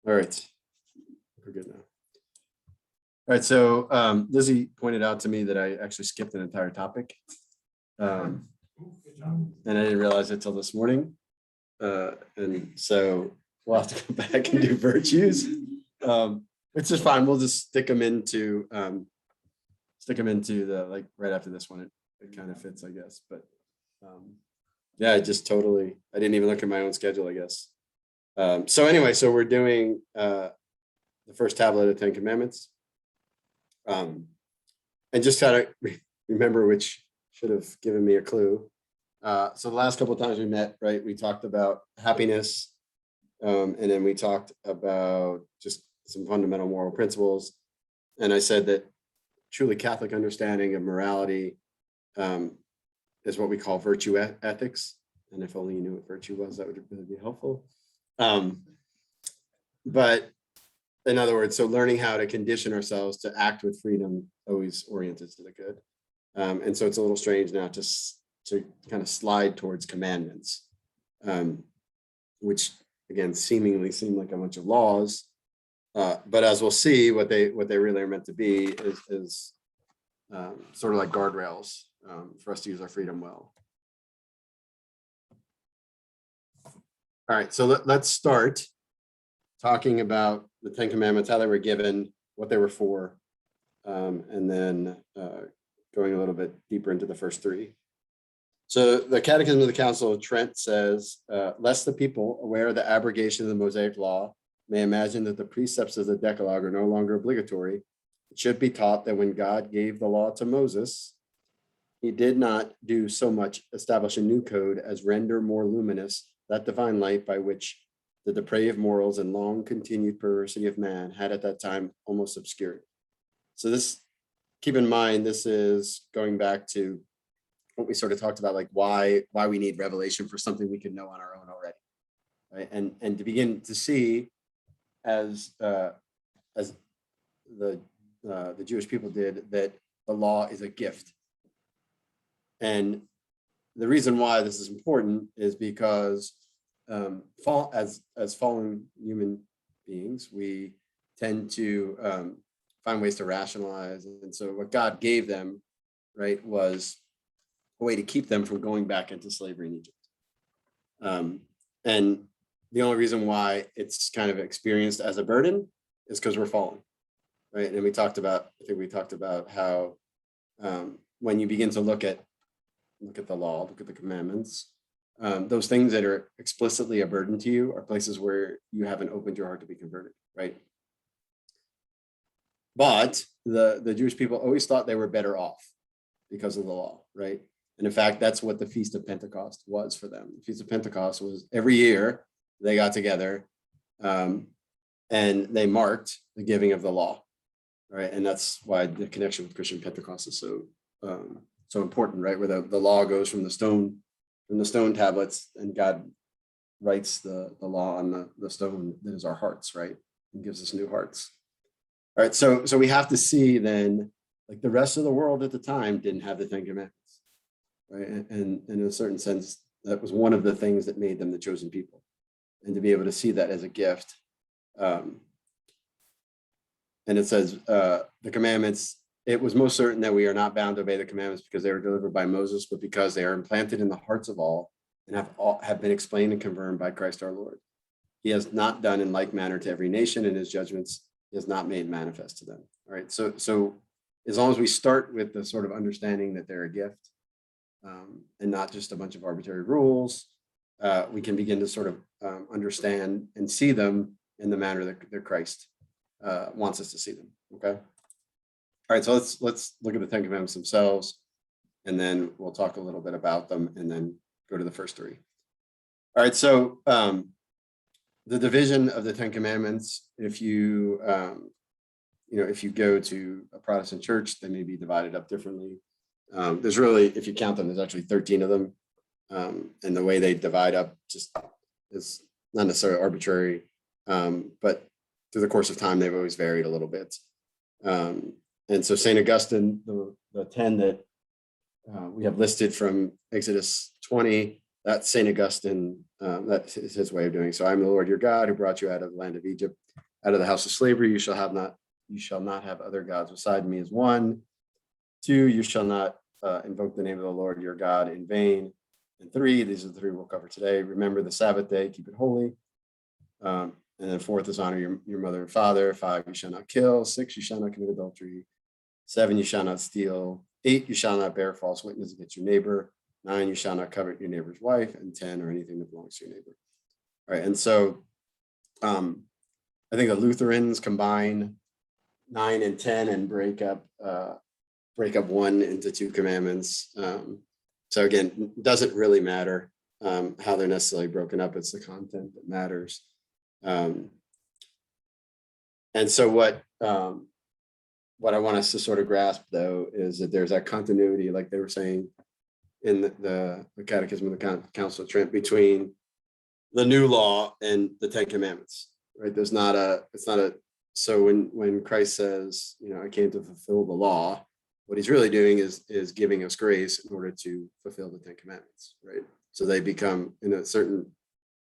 All right, we're good now. All right, so Lizzie pointed out to me that I actually skipped an entire topic. And I didn't realize it till this morning. And so we'll have to go back and do virtues, which is fine. We'll just stick them into the, like, right after this one. It kind of fits, I guess. But yeah, I didn't even look at my own schedule, I guess. So anyway, so we're doing the first tablet of 10 Commandments. And just kind of remember, which should have given me a clue. So the last couple of times we met, right, we talked about happiness, and then we talked about just some fundamental moral principles. And I said that truly Catholic understanding of morality is what we call virtue ethics. And if only you knew what virtue was, that would really be helpful. But in other words, so learning how to condition ourselves to act with freedom, always oriented to the good. And so it's a little strange now to kind of slide towards commandments, which again seemingly seem like a bunch of laws, but as we'll see, what they really are meant to be is sort of like guardrails for us to use our freedom well. All right, so let's start talking about the 10 Commandments, how they were given, what they were for, and then going a little bit deeper into the first three. So the Catechism of the Council of Trent says, lest the people, aware of the abrogation of the Mosaic law, may imagine that the precepts of the Decalogue are no longer obligatory, it should be taught that when God gave the law to Moses, he did not do so much establish a new code as render more luminous that divine light by which the depraved morals and long continued perversity of man had at that time almost obscured. So this, keep in mind, this is going back to what we sort of talked about, like why we need revelation for something we can know on our own already, right? And to begin to see, as the Jewish people did, that the law is a gift. And the reason why this is important is because as fallen human beings, we tend to find ways to rationalize. And so what God gave them, right, was a way to keep them from going back into slavery in Egypt. And the only reason why it's kind of experienced as a burden is because we're fallen, right? And I think we talked about how when you begin to look at the law, look at the commandments, those things that are explicitly a burden to you are places where you haven't opened your heart to be converted, right? But the Jewish people always thought they were better off because of the law, right? And in fact, that's what the Feast of Pentecost was for them. The Feast of Pentecost was every year they got together and they marked the giving of the law, right? And that's why the connection with Christian Pentecost is so important, right? Where the law goes from the stone tablets, and God writes the law on the stone that is our hearts, right? And gives us new hearts. All right, so we have to see then, like the rest of the world at the time didn't have the 10 Commandments, right? And in a certain sense, that was one of the things that made them the chosen people. And to be able to see that as a gift. And it says, the commandments, it was most certain that we are not bound to obey the commandments because they were delivered by Moses, but because they are implanted in the hearts of all and have been explained and confirmed by Christ our Lord. He has not done in like manner to every nation, and his judgments he has not made manifest to them. All right, so as long as we start with the sort of understanding that they're a gift and not just a bunch of arbitrary rules, we can begin to sort of understand and see them in the manner that Christ wants us to see them. Okay. All right, so let's look at the 10 Commandments themselves, and then we'll talk a little bit about them, and then go to the first three. All right, so the division of the 10 Commandments, if you go to a Protestant church, they may be divided up differently. There's really, if you count them, there's actually 13 of them, and the way they divide up just is not necessarily arbitrary, but through the course of time, they've always varied a little bit. And so St. Augustine, the 10 that we have listed from Exodus 20, that's St. Augustine, that is his way of doing. So I'm the Lord your God who brought you out of the land of Egypt. out of the house of slavery, you shall not have other gods beside me is one. 2, you shall not invoke the name of the Lord your God in vain. And 3, these are the 3 we'll cover today. Remember the Sabbath day, keep it holy. And then 4th is honor your mother and father. 5, you shall not kill. 6, you shall not commit adultery. 7, you shall not steal. 8, you shall not bear false witness against your neighbor. 9, you shall not covet your neighbor's wife. And 10, or anything that belongs to your neighbor. All right, and so I think the Lutherans combine 9 and 10 and break up 1 into 2 commandments. So again, it doesn't really matter how they're necessarily broken up. It's the content that matters. And so what I want us to sort of grasp, though, is that there's that continuity, like they were saying in the Catechism of the Council of Trent, between the new law and the 10 Commandments. Right? It's not a. So when Christ says, I came to fulfill the law, what he's really doing is giving us grace in order to fulfill the 10 Commandments, right? So they become, in a certain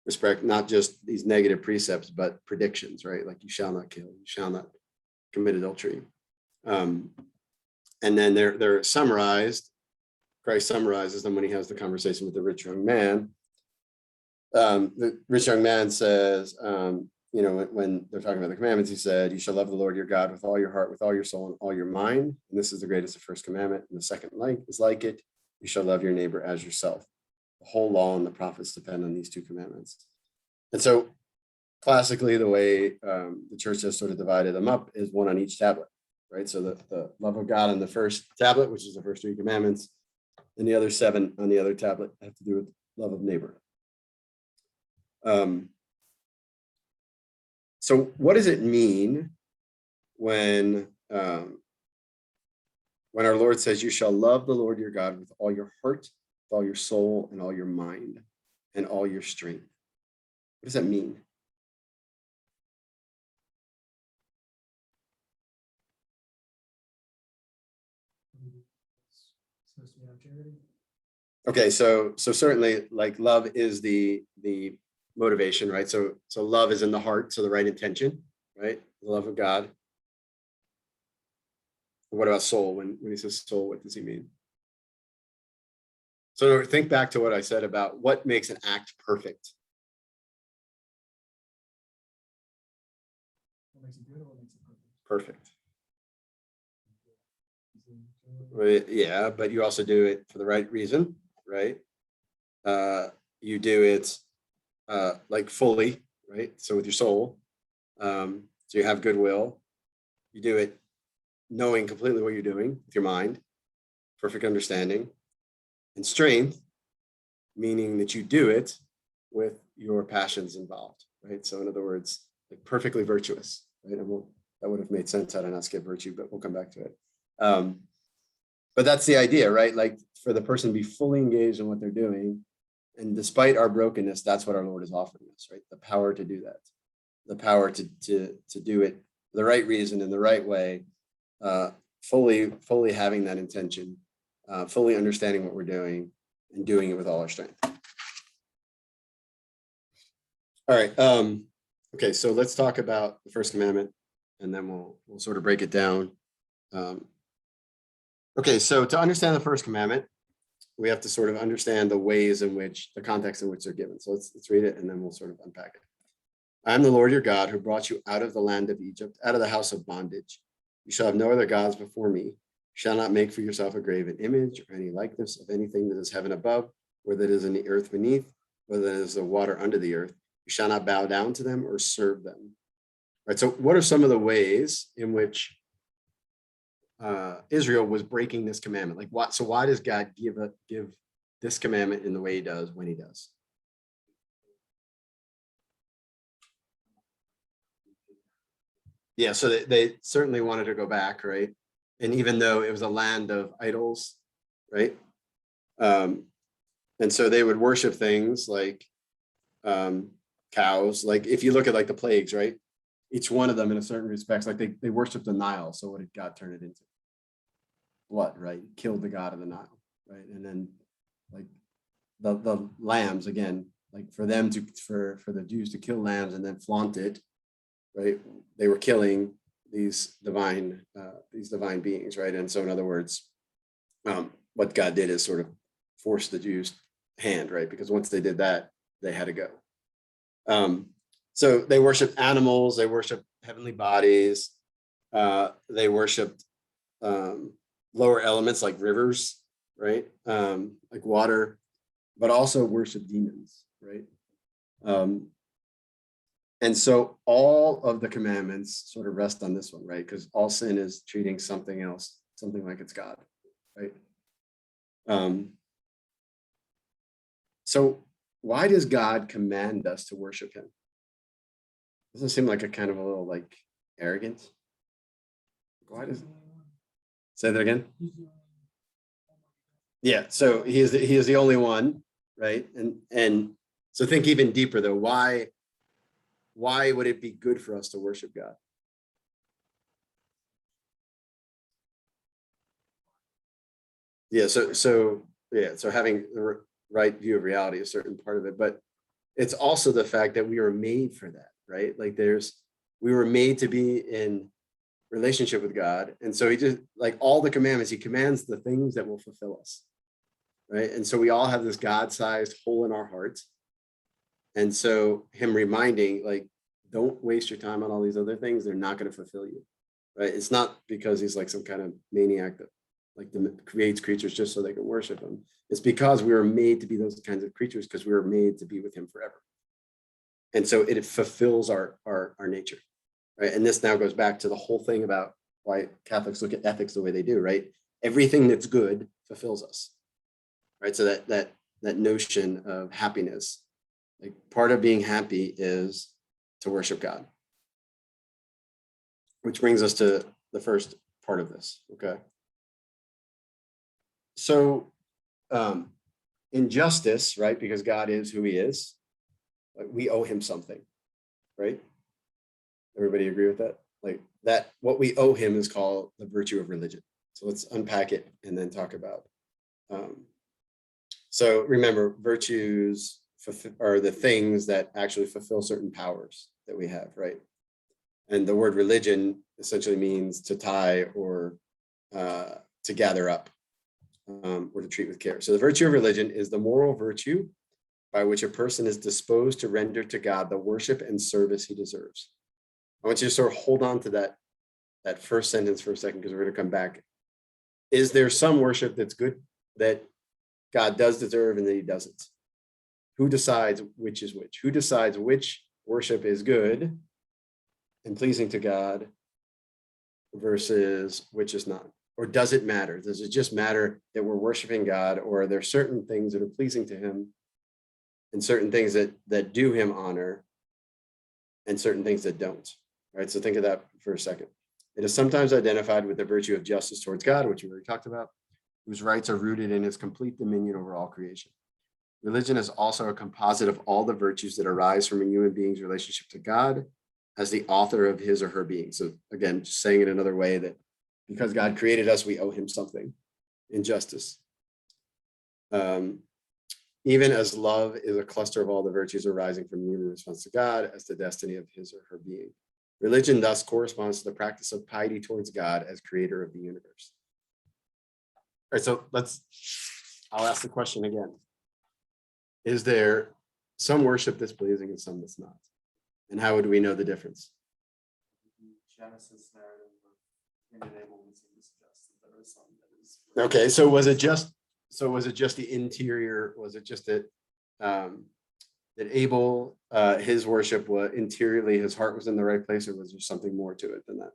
respect, not just these negative precepts, but predictions, right? Like you shall not kill, you shall not commit adultery. And then they're summarized. Christ summarizes them when he has the conversation with the rich young man. The rich young man says, when they're talking about the commandments, he said, you shall love the Lord your God with all your heart, with all your soul, and all your mind. And this is the greatest, the first commandment. And the second is like it. You shall love your neighbor as yourself. The whole law and the prophets depend on these 2 commandments. And so classically, the way the church has sort of divided them up is 1 on each tablet, right? So the love of God on the first tablet, which is the first 3 commandments, and the other 7 on the other tablet have to do with love of neighbor. So what does it mean when our Lord says, you shall love the Lord your God with all your heart, with all your soul, and all your mind, and all your strength? What does that mean? Okay, so certainly, like, love is the motivation, right? So love is in the heart, so the right intention, right? The love of God. What about soul? When he says soul, what does he mean? So think back to what I said about what makes an act perfect. What makes it good, or what makes it perfect? Perfect. Yeah, but you also do it for the right reason, right? You do it like fully, right? So with your soul, so you have goodwill. You do it knowing completely what you're doing with your mind, perfect understanding, and strength, meaning that you do it with your passions involved, right? So in other words, like perfectly virtuous, right? And that would have made sense had I not skipped virtue, but we'll come back to it. But that's the idea, right? Like for the person to be fully engaged in what they're doing, and despite our brokenness, that's what our Lord is offering us, right? The power to do that, the power to do it for the right reason in the right way, fully having that intention, fully understanding what we're doing, and doing it with all our strength. All right. Okay, so let's talk about the first commandment, and then we'll sort of break it down. Okay, so to understand the first commandment, we have to sort of understand the ways in which, the context in which they're given. So let's read it, and then we'll sort of unpack it. I am the Lord your God who brought you out of the land of Egypt, out of the house of bondage. You shall have no other gods before me. You shall not make for yourself a graven image or any likeness of anything that is heaven above, or that is in the earth beneath, or that is the water under the earth. You shall not bow down to them or serve them. All right, so what are some of the ways in which Israel was breaking this commandment? Like what? So why does God give this commandment in the way he does when he does? Yeah, so they certainly wanted to go back, right? And even though it was a land of idols, right? And so they would worship things like cows. Like if you look at like the plagues, right? Each one of them in a certain respects, like they worshiped the Nile. So what did God turn it into? Blood, right? Killed the god of the Nile, right? And then like the lambs, again, like for them to for the Jews to kill lambs and then flaunt it, right? They were killing these divine beings, right? And so in other words, what God did is sort of force the Jews' hand, right? Because once they did that, they had to go. So they worshiped animals, they worshiped heavenly bodies, they worshiped lower elements like rivers, right? Like water, but also worship demons, right? And so all of the commandments sort of rest on this one, right? Because all sin is treating something else, something like it's God, right? So why does God command us to worship him? Doesn't seem like a kind of a little like arrogance. Why does say that again? Yeah, so he is the only one, right? And so think even deeper though. Why would it be good for us to worship God? Yeah, so having the right view of reality is a certain part of it, but it's also the fact that we were made for that, right? Like we were made to be in relationship with God. And so he just, like all the commandments, he commands the things that will fulfill us, right? And so we all have this God-sized hole in our hearts. And so him reminding, like, don't waste your time on all these other things. They're not going to fulfill you, right? It's not because he's like some kind of maniac that like creates creatures just so they can worship him. It's because we were made to be those kinds of creatures because we were made to be with him forever. And so it fulfills our nature, right? And this now goes back to the whole thing about why Catholics look at ethics the way they do, right? Everything that's good fulfills us, right? So that notion of happiness, like part of being happy is to worship God, which brings us to the first part of this, okay? So in justice, right, because God is who he is, we owe him something, right? Everybody agree with that? Like that, what we owe him is called the virtue of religion. So let's unpack it and then talk about. So remember, virtues are the things that actually fulfill certain powers that we have, right? And the word religion essentially means to tie or to gather up or to treat with care. So the virtue of religion is the moral virtue by which a person is disposed to render to God the worship and service he deserves. I want you to sort of hold on to that first sentence for a second, because we're going to come back. Is there some worship that's good that God does deserve and that he doesn't? Who decides which is which? Who decides which worship is good and pleasing to God versus which is not? Or does it matter? Does it just matter that we're worshiping God, or are there certain things that are pleasing to him and certain things that do him honor and certain things that don't? Right, so think of that for a second. It is sometimes identified with the virtue of justice towards God, which we already talked about, whose rights are rooted in his complete dominion over all creation. Religion is also a composite of all the virtues that arise from a human being's relationship to God as the author of his or her being. So again, just saying it another way, that because God created us, we owe him something in justice. Even as love is a cluster of all the virtues arising from human response to God as the destiny of his or her being. Religion thus corresponds to the practice of piety towards God as creator of the universe. All right, so I'll ask the question again. Is there some worship that's pleasing and some that's not? And how would we know the difference? Genesis narrative of enablement and disjustice. There is some that is. Okay, so was it just the interior? Was it just that that Abel, his worship was interiorly, his heart was in the right place, or was there something more to it than that?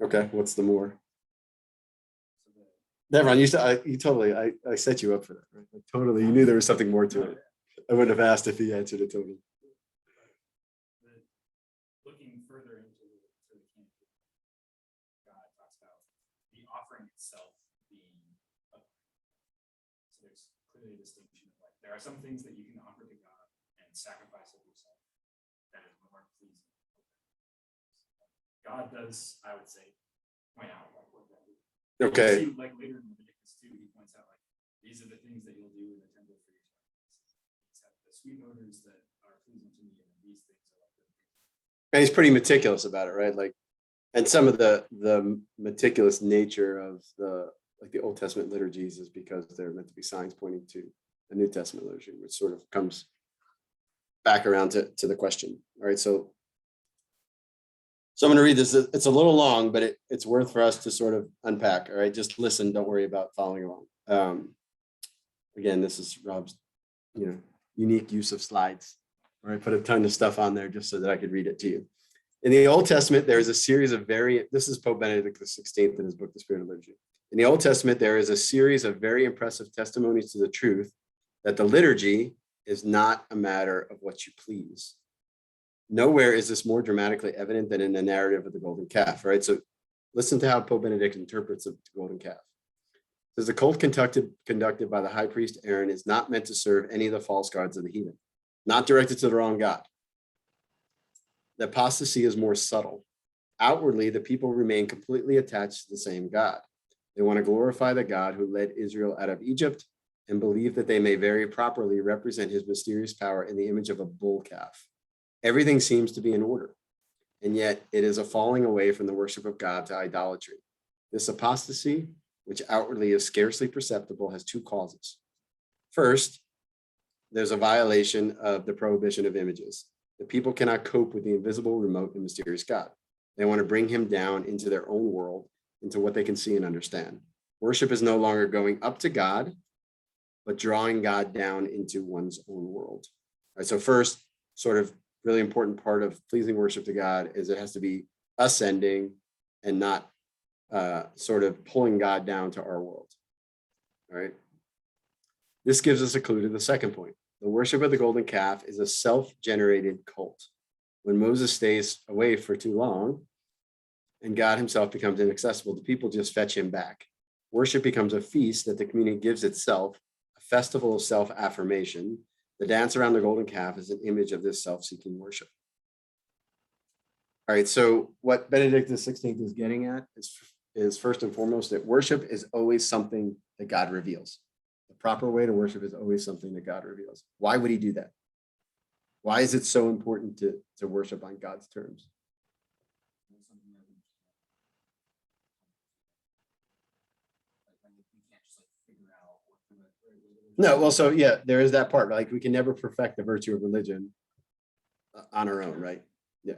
Okay, what's the more? Nevron, I set you up for that, right? Like, totally, you knew there was something more to it. I wouldn't have asked if he answered it totally. Looking further into the canon, God talks about the offering itself being upright. So there's clearly a distinction of like there are some things that you can offer to God and sacrifice of yourself that is more pleasing. God does, I would say, point out like what that is. Okay. See, like later in Leviticus 2, he points out like these are the things that you'll do in the temple for your sacrifices. The sweet odors that pleasing to me, and these things are like good things. And he's pretty meticulous about it, right? Like, and some of the meticulous nature of the Old Testament liturgies is because they're meant to be signs pointing to the New Testament liturgy, which sort of comes back around to the question. All right, so I'm going to read this. It's a little long, but it's worth for us to sort of unpack. All right, just listen. Don't worry about following along. Again, this is Rob's, unique use of slides. All right, put a ton of stuff on there just so that I could read it to you. In the Old Testament, there is a series of this is Pope Benedict XVI in his book, The Spirit of Liturgy. In the Old Testament, there is a series of very impressive testimonies to the truth that the liturgy is not a matter of what you please. Nowhere is this more dramatically evident than in the narrative of the golden calf, right? So listen to how Pope Benedict interprets the golden calf. It says the cult conducted by the high priest Aaron is not meant to serve any of the false gods of the heathen, not directed to the wrong God. The apostasy is more subtle. Outwardly, the people remain completely attached to the same God. They want to glorify the God who led Israel out of Egypt and believe that they may very properly represent his mysterious power in the image of a bull calf. Everything seems to be in order, and yet it is a falling away from the worship of God to idolatry. This apostasy, which outwardly is scarcely perceptible, has two causes. First, there's a violation of the prohibition of images. The people cannot cope with the invisible, remote, and mysterious God. They want to bring him down into their own world, into what they can see and understand. Worship is no longer going up to God, but drawing God down into one's own world. All right, so first, sort of really important part of pleasing worship to God is it has to be ascending and not sort of pulling God down to our world. All right. This gives us a clue to the second point. The worship of the golden calf is a self-generated cult. When Moses stays away for too long and God himself becomes inaccessible, the people just fetch him back. Worship becomes a feast that the community gives itself, a festival of self-affirmation. The dance around the golden calf is an image of this self-seeking worship. All right, so what Benedict XVI is getting at is first and foremost that worship is always something that God reveals. The proper way to worship is always something that God reveals. Why would he do that? Why is it so important to worship on God's terms? No, well, so yeah, there is that part. Like we can never perfect the virtue of religion on our own, right? Yeah,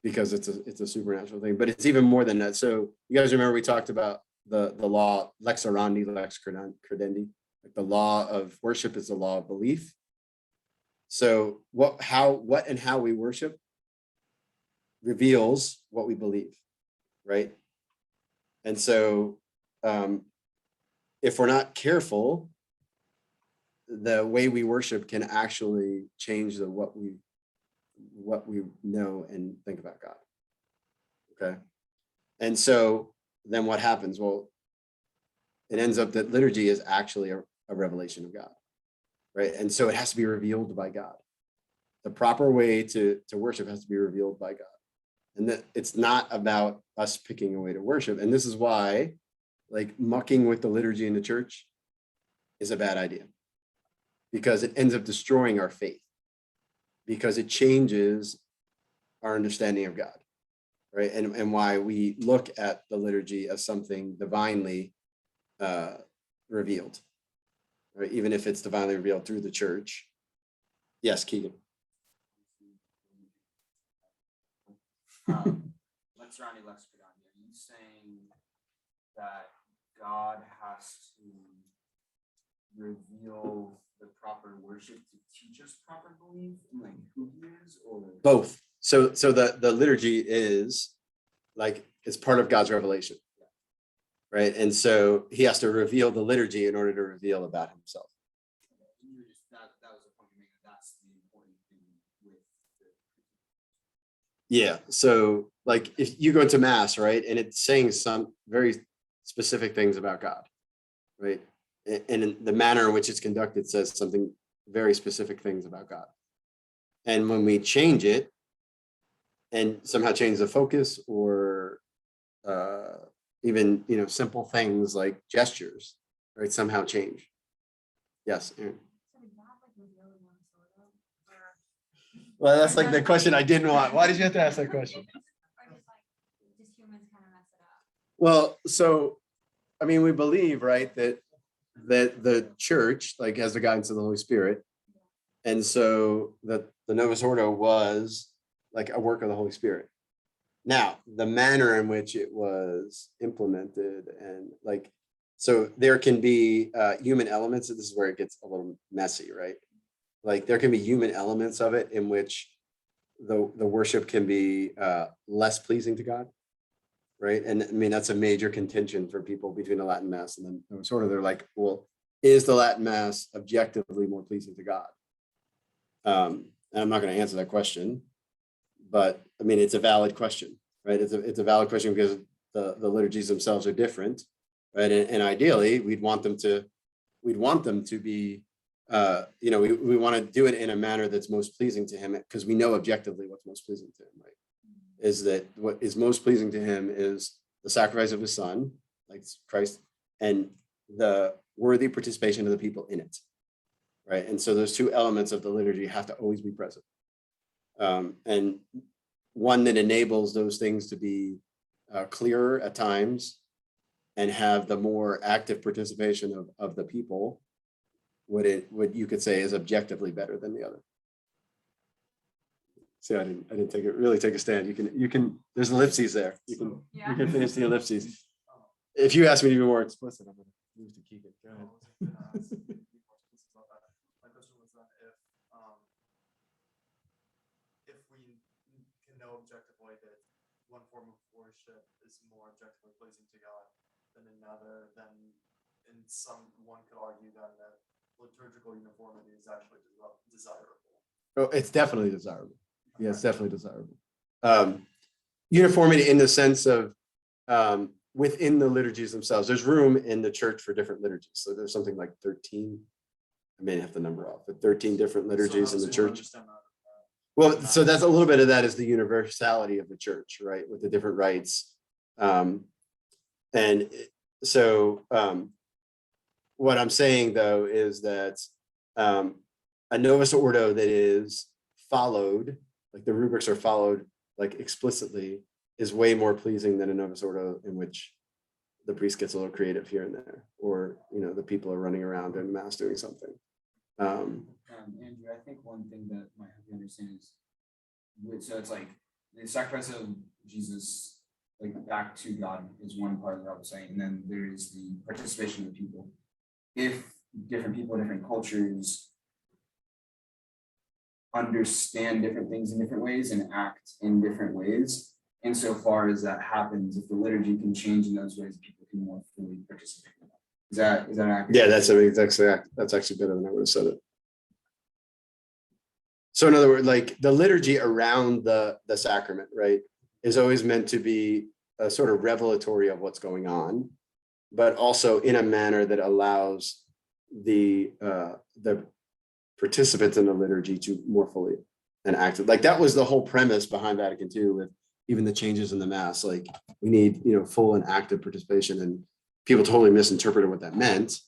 because it's a supernatural thing. But it's even more than that. So you guys remember we talked about the law lex orandi, lex credendi. Like the law of worship is the law of belief. So what and how we worship reveals what we believe, right? And so if we're not careful, the way we worship can actually change what we know and think about God. Okay. And so then what happens? Well, it ends up that liturgy is actually a revelation of God, right? And so it has to be revealed by God. The proper way to worship has to be revealed by God. And that it's not about us picking a way to worship. And this is why, like, mucking with the liturgy in the church is a bad idea, because it ends up destroying our faith, because it changes our understanding of God, right? And why we look at the liturgy as something divinely revealed, right? Even if it's divinely revealed through the church. Yes, Keegan. Lex orandi, lex credendi. Are you saying that God has to reveal the proper worship to teach us proper belief and like who he is, or Both? So the liturgy is like it's part of God's revelation, right? And so he has to reveal the liturgy in order to reveal about himself. That was the point you made. That's the important thing with Yeah. So like if you go into mass, right, and it's saying some very specific things about God, right? And in the manner in which it's conducted says something very specific things about God. And when we change it and somehow change the focus or even, simple things like gestures, right, somehow change. Yes, Aaron. Well, that's like the question I didn't want. Why did you have to ask that question? Or just humans kind of mess it up. Well, so, I mean, we believe, right, that the church like has the guidance of the Holy Spirit. And so the Novus Ordo was like a work of the Holy Spirit. Now, the manner in which it was implemented and like, so there can be human elements. This is where it gets a little messy, right? Like there can be human elements of it in which the worship can be less pleasing to God, right? And I mean, that's a major contention for people between the Latin Mass and then sort of they're like, well, is the Latin Mass objectively more pleasing to God? And I'm not going to answer that question, but I mean, it's a valid question, right? It's a valid question because the liturgies themselves are different, right? And ideally, we'd want them to be, we want to do it in a manner that's most pleasing to him because we know objectively what's most pleasing to him, right? Is that what is most pleasing to him is the sacrifice of his son, like Christ, and the worthy participation of the people in it, right? And so those two elements of the liturgy have to always be present. And one that enables those things to be clearer at times and have the more active participation of the people, what you could say is objectively better than the other. See, I didn't really take a stand. You can, there's ellipses there. You can finish the ellipses. If you ask me to be more explicit, I'm gonna move to Keegan. Go ahead. My question was that if we can know objectively that one form of worship is more objectively pleasing to God than another, then one could argue then that liturgical uniformity is actually desirable. Oh, it's definitely desirable. Yeah, it's definitely desirable. Uniformity in the sense of within the liturgies themselves, there's room in the church for different liturgies. So there's something like 13, I may have the number off, but 13 different liturgies in the church. Well, so that's a little bit of that is the universality of the church, right? With the different rites. And so what I'm saying though is that a Novus Ordo that is followed, like the rubrics are followed like explicitly, is way more pleasing than a Novus Ordo in which the priest gets a little creative here and there, or the people are running around in mass doing something. Andrew, I think one thing that might help you understand is, so it's like the sacrifice of Jesus, like back to God, is one part of what I was saying, and then there is the participation of the people. If different people, different cultures understand different things in different ways and act in different ways, insofar as that happens, if the liturgy can change in those ways, people can more fully participate in that. Is that accurate? Yeah, that's actually better than I would have said it. So in other words, like the liturgy around the sacrament, right, is always meant to be a sort of revelatory of what's going on, but also in a manner that allows the participants in the liturgy to more fully and active. Like that was the whole premise behind Vatican II with even the changes in the mass. Like we need, full and active participation, and people totally misinterpreted what that meant.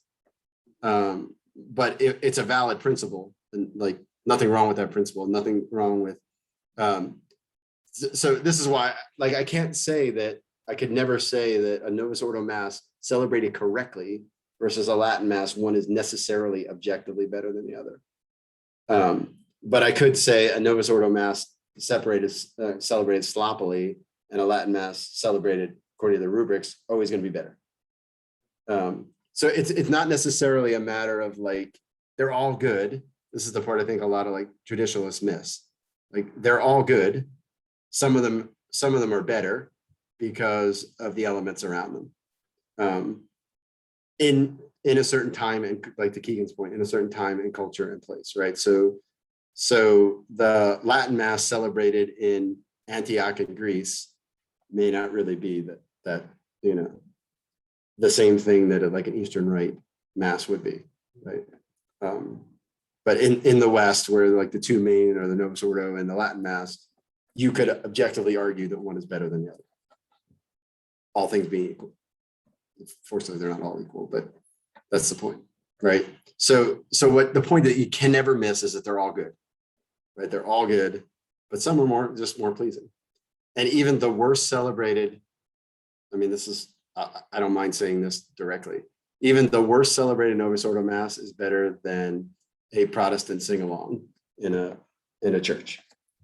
But it's a valid principle, and like nothing wrong with that principle, nothing wrong with, so this is why, like, I could never say that a Novus Ordo Mass celebrated correctly versus a Latin Mass, one is necessarily objectively better than the other. But I could say a Novus Ordo Mass celebrated sloppily and a Latin Mass celebrated according to the rubrics, always going to be better. So it's not necessarily a matter of like, they're all good. This is the part I think a lot of like traditionalists miss. Like they're all good. Some of them are better because of the elements around them. In a certain time, and like to Keegan's point, in a certain time and culture and place, right? So the Latin Mass celebrated in Antioch in Greece may not really be that the same thing that like an Eastern Rite Mass would be, right? But in the West, where like the two main are the Novus Ordo and the Latin Mass, you could objectively argue that one is better than the other, all things being equal. Fortunately, they're not all equal, but that's the point, right? So what the point that you can never miss is that they're all good, right? They're all good, but some are just more pleasing. And even the worst celebrated, I mean, this is, I don't mind saying this directly. Even the worst celebrated Novus Ordo Mass is better than a Protestant sing-along in a church,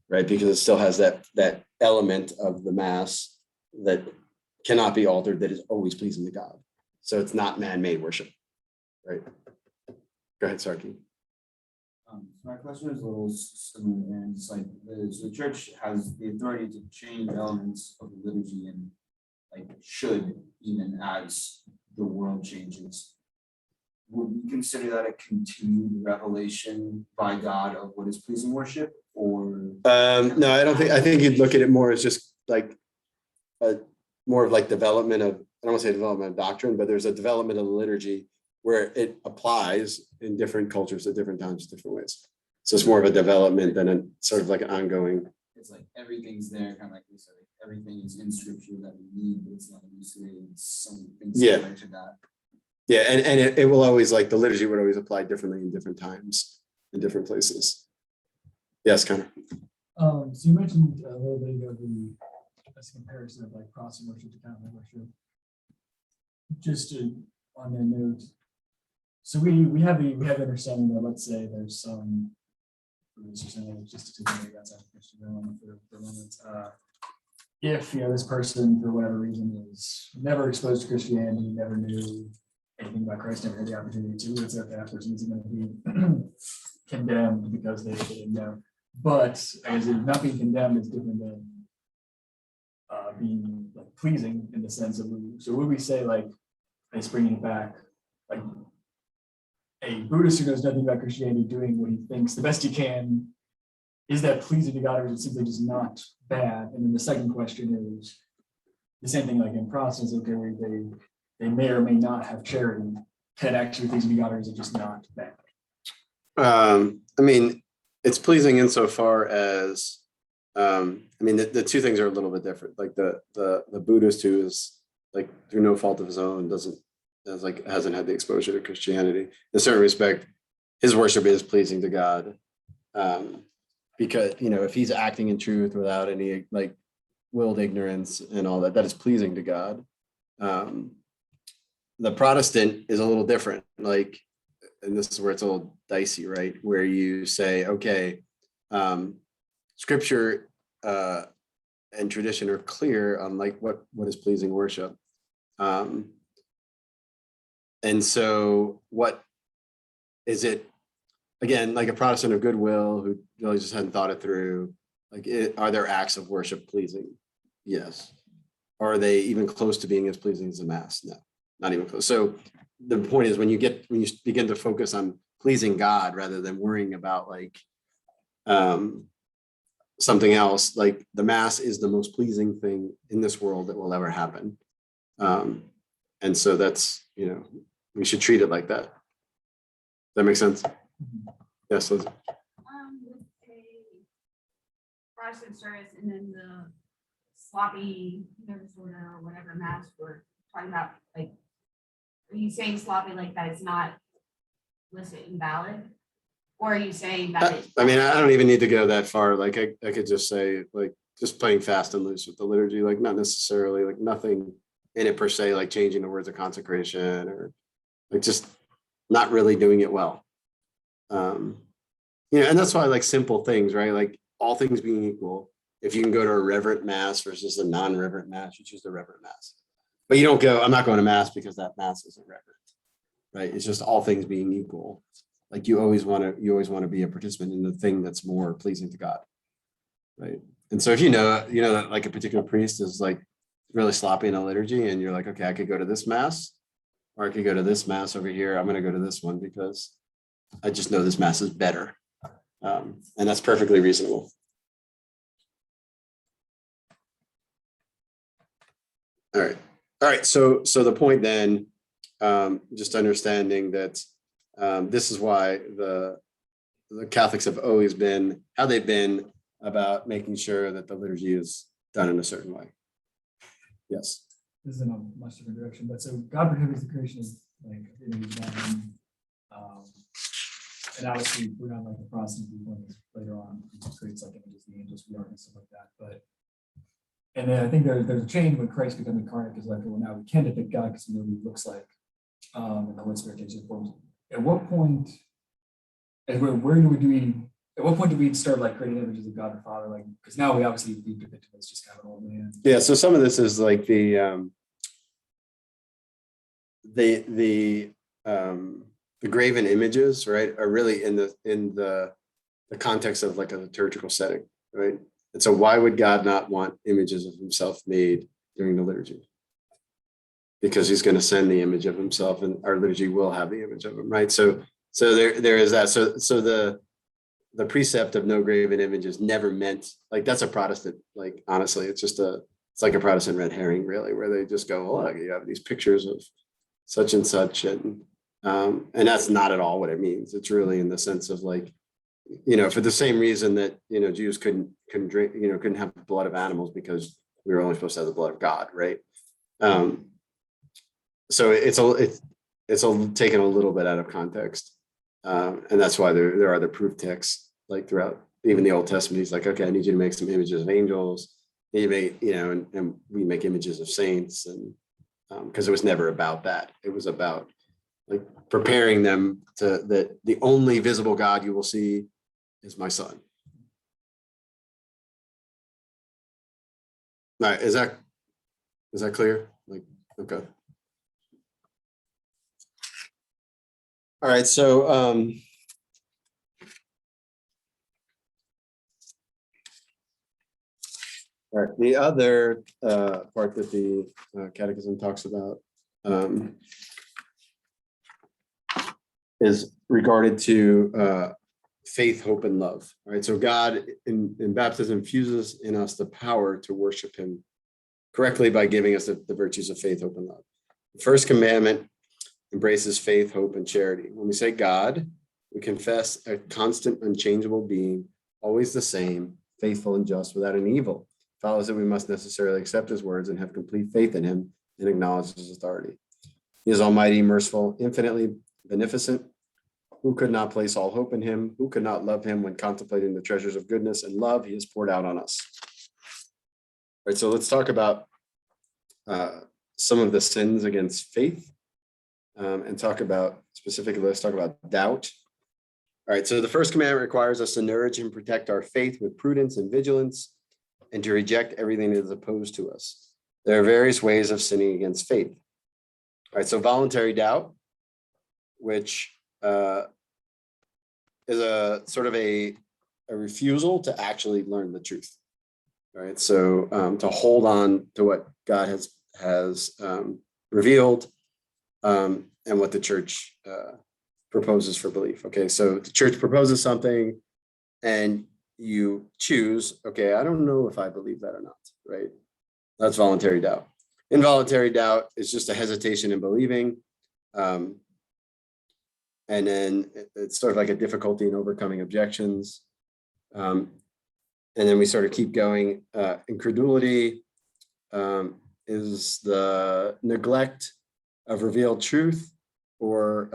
right? Because it still has that element of the Mass that cannot be altered, that is always pleasing to God. So it's not man-made worship, right? Go ahead, Sarki. So my question is a little similar, and it's like the church has the authority to change elements of the liturgy and like should, even as the world changes. Would we consider that a continued revelation by God of what is pleasing worship, or? No, I think you'd look at it more as just like more of like development of, I don't want to say development of doctrine, but there's a development of the liturgy where it applies in different cultures at different times, different ways. So it's more of a development than a sort of like an ongoing. It's like everything's there, kind of like we said, like everything is in scripture that we need, but it's not elucidated, some things Yeah. similar to that. Yeah, and it will always, like, the liturgy would always apply differently in different times, in different places. Yes, Connor. So you mentioned a little bit ago as a comparison of like Protestant worship to Catholic worship. On that note, so we have the understanding that, let's say there's some, just to take it outside of Christian realm for a moment, if this person for whatever reason was never exposed to Christianity, never knew anything about Christ, never had the opportunity to, it's that that person isn't going to be condemned because they didn't know. But as if not being condemned is different than being like pleasing in the sense of, so would we say, like, it's bringing it back, like a Buddhist who knows nothing about Christianity doing what he thinks the best he can, is that pleasing to God, or is it simply just not bad? And then the second question is the same thing, like in Protestants, okay, where they may or may not have charity, can actually pleasing to God, or is it just not bad? I mean, it's pleasing insofar as, I mean, the two things are a little bit different. Like the Buddhist who is like through no fault of his own hasn't had the exposure to Christianity. In a certain respect, his worship is pleasing to God, because if he's acting in truth without any like willed ignorance and all that, that is pleasing to God. The Protestant is a little different, like, and this is where it's a little dicey, right? Where you say, okay, scripture and tradition are clear on like what is pleasing worship. And so what is it, again, like a Protestant of goodwill who really just hadn't thought it through, like, are there acts of worship pleasing? Yes. Are they even close to being as pleasing as the Mass? No, not even close. So the point is when you begin to focus on pleasing God rather than worrying about like something else, like the Mass is the most pleasing thing in this world that will ever happen. And so that's, we should treat it like that. That makes sense? Yes, Liz. With a Protestant service and then the sloppy Novus Ordo or whatever Mass we're talking about, like, are you saying sloppy like that it's not licit and valid? Or are you saying that it's I mean, I don't even need to go that far. Like I could just say, like, just playing fast and loose with the liturgy, like not necessarily, like nothing in it per se, like changing the words of consecration or like just not really doing it well. And that's why, like, simple things, right? Like all things being equal, if you can go to a reverent Mass versus a non-reverent Mass, you choose the reverent Mass. But you don't go, I'm not going to Mass because that Mass isn't reverent, right? It's just all things being equal. Like you always want to be a participant in the thing that's more pleasing to God, right? And so if you know that like a particular priest is like really sloppy in a liturgy, and you're like, okay, I could go to this Mass, or I could go to this Mass over here. I'm going to go to this one because I just know this Mass is better, and that's perfectly reasonable. All right. So the point then, just understanding that this is why the Catholics have always been how they've been about making sure that the liturgy is done in a certain way. Yes. This is in a much different direction, but so God prohibits the creation of like images, and obviously we're not like the Protestant viewpoint later on, it creates like images of the angels, we are and stuff like that, but. And then I think there's a change when Christ becomes incarnate, because like, well, now we can depict God because we know what he looks like, and the Holy Spirit takes his forms. At what point, and where do we, at what point do we start like creating images of God the Father, like, because now we obviously be depicted as just kind of an old man. Yeah, so some of this is like the graven images, right, are really in the context of like a liturgical setting, right? And so why would God not want images of himself made during the liturgy? Because he's going to send the image of himself, and our liturgy will have the image of him, right? So there is that. So the precept of no graven images never meant, like, that's a Protestant, like, honestly, it's like a Protestant red herring, really, where they just go, oh, look, you have these pictures of such and such, and that's not at all what it means. It's really in the sense of like, for the same reason that, Jews couldn't drink, couldn't have the blood of animals because we were only supposed to have the blood of God, right? So it's taken a little bit out of context. And that's why there are the proof texts, like throughout even the Old Testament. He's like, okay, I need you to make some images of angels. You make, and we make images of saints, and because it was never about that. It was about like preparing them to that the only visible God you will see is my son. All right, is that clear? Like, okay. All right, so all right, the other part that the Catechism talks about is regarded to faith, hope, and love. All right, so God in baptism infuses in us the power to worship him correctly by giving us the virtues of faith, hope, and love. The First Commandment embraces faith, hope, and charity. When we say God, we confess a constant, unchangeable being, always the same, faithful and just, without any evil. It follows that we must necessarily accept his words and have complete faith in him and acknowledge his authority. He is almighty, merciful, infinitely beneficent. Who could not place all hope in him? Who could not love him when contemplating the treasures of goodness and love he has poured out on us? All right, so let's talk about some of the sins against faith. And talk about specifically, let's talk about doubt. All right, so the First Commandment requires us to nourish and protect our faith with prudence and vigilance, and to reject everything that is opposed to us. There are various ways of sinning against faith. All right, so voluntary doubt, which is a sort of a refusal to actually learn the truth. All right, so to hold on to what God has revealed. And what the church proposes for belief. Okay, so the church proposes something and you choose, okay, I don't know if I believe that or not, right? That's voluntary doubt. Involuntary doubt is just a hesitation in believing. And then it's sort of like a difficulty in overcoming objections. And then we sort of keep going. Incredulity is the neglect of revealed truth, or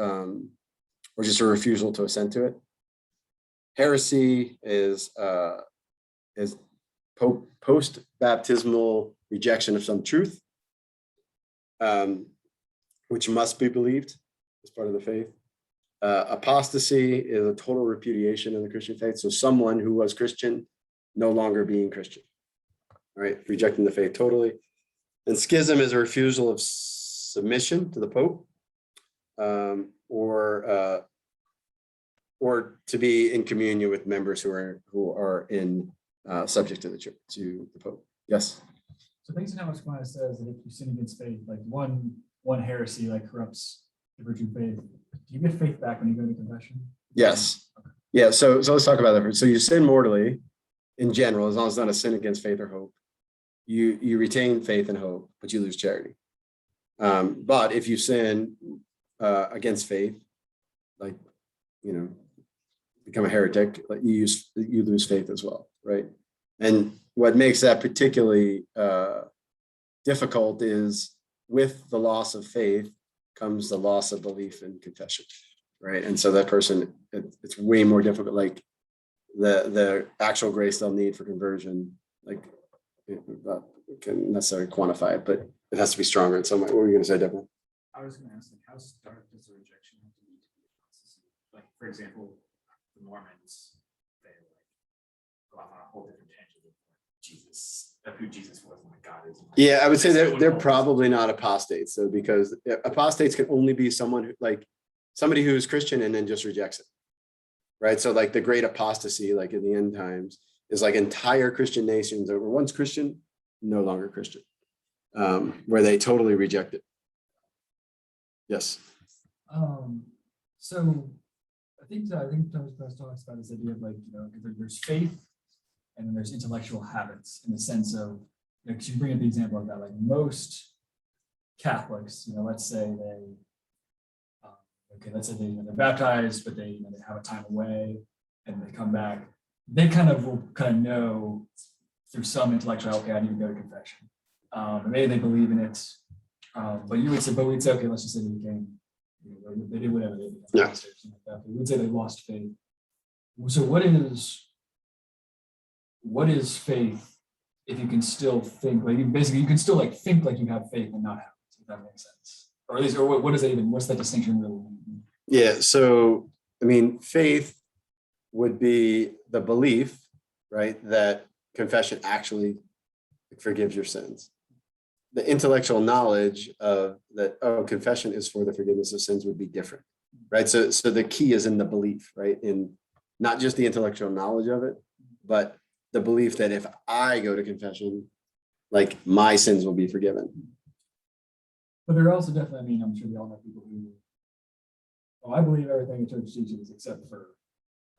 just a refusal to assent to it. Heresy is post-baptismal rejection of some truth, which must be believed as part of the faith. Apostasy is a total repudiation of the Christian faith. So someone who was Christian no longer being Christian, all right, rejecting the faith totally. And schism is a refusal of submission to the Pope, or to be in communion with members who are in subject to the Pope. Yes. So based on how much Aquinas says that if you sin against faith, like one heresy like corrupts the virtue of faith, do you get faith back when you go to confession? Yes. Yeah. So let's talk about that. So you sin mortally in general, as long as it's not a sin against faith or hope. You retain faith and hope, but you lose charity. But if you sin against faith, like, become a heretic, like you lose faith as well, right? And what makes that particularly difficult is with the loss of faith comes the loss of belief and confession. right? And so that person, it's way more difficult, like the actual grace they'll need for conversion, like can necessarily quantify it, but it has to be stronger in some way. What were you gonna say, Deborah? I was gonna ask, like, how stark does the rejection have to be apostasy? Like, for example, the Mormons, they like go off on a whole different tangent of Jesus, of who Jesus was and what God is. Yeah, I would say They still they're wouldn't hold probably not apostates, though, because apostates can only be someone who, like, somebody who is Christian and then just rejects it. Right. So like the great apostasy, like in the end times, is like entire Christian nations over once Christian, no longer Christian, where they totally reject it. Yes. So I think Thomas Press talks about this idea of like, there's faith and then there's intellectual habits in the sense of, because you bring up the example of that, like most Catholics, let's say let's say they're baptized, but they have a time away and they come back. They will know through some intellectual, okay, I need to go to confession. And maybe they believe in it. But we'd say, okay, let's just say they became, they did whatever they did. Yeah. We would say they lost faith. So what is faith if you can still think, like basically you can still like think like you have faith and not have it, if that makes sense? Or at least, or what is it even, what's that distinction really mean? Yeah. So, I mean, faith would be the belief, right, that confession actually forgives your sins. The intellectual knowledge of that, oh, confession is for the forgiveness of sins would be different, right? So the key is in the belief, right? In not just the intellectual knowledge of it, but the belief that if I go to confession, like my sins will be forgiven. But there are also definitely, I'm sure we all know people who, I believe everything the church teaches except for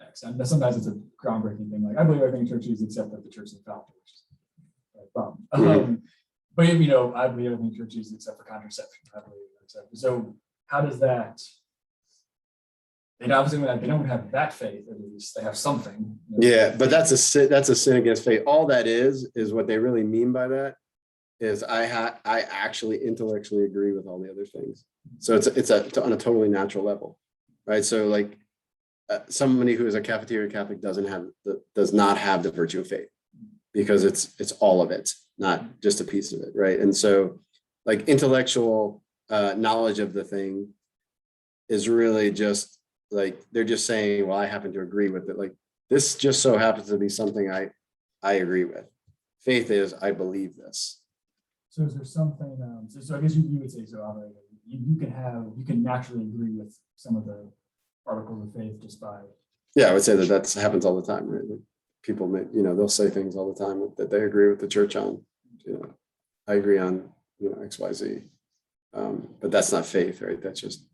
X. And sometimes it's a groundbreaking thing. Like, I believe everything the church teaches except that the church is infallible, which is a problem. But I believe everything the church teaches except for contraception. I believe except. So how does that? They obviously they don't have that faith, at least they have something. Yeah, but that's a sin against faith. All that is what they really mean by that is I actually intellectually agree with all the other things. So it's on a totally natural level, right? So like somebody who is a cafeteria Catholic does not have the virtue of faith because it's all of it, not just a piece of it, right? And so like intellectual knowledge of the thing is really just like they're just saying, well, I happen to agree with it. Like this just so happens to be something I agree with. Faith is I believe this. So is there something? So I guess you would say so. You can naturally agree with some of the articles of faith just by. Yeah, I would say that happens all the time, right? Like people, they'll say things all the time that they agree with the church on. I agree on X, Y, Z, but that's not faith, right? That's just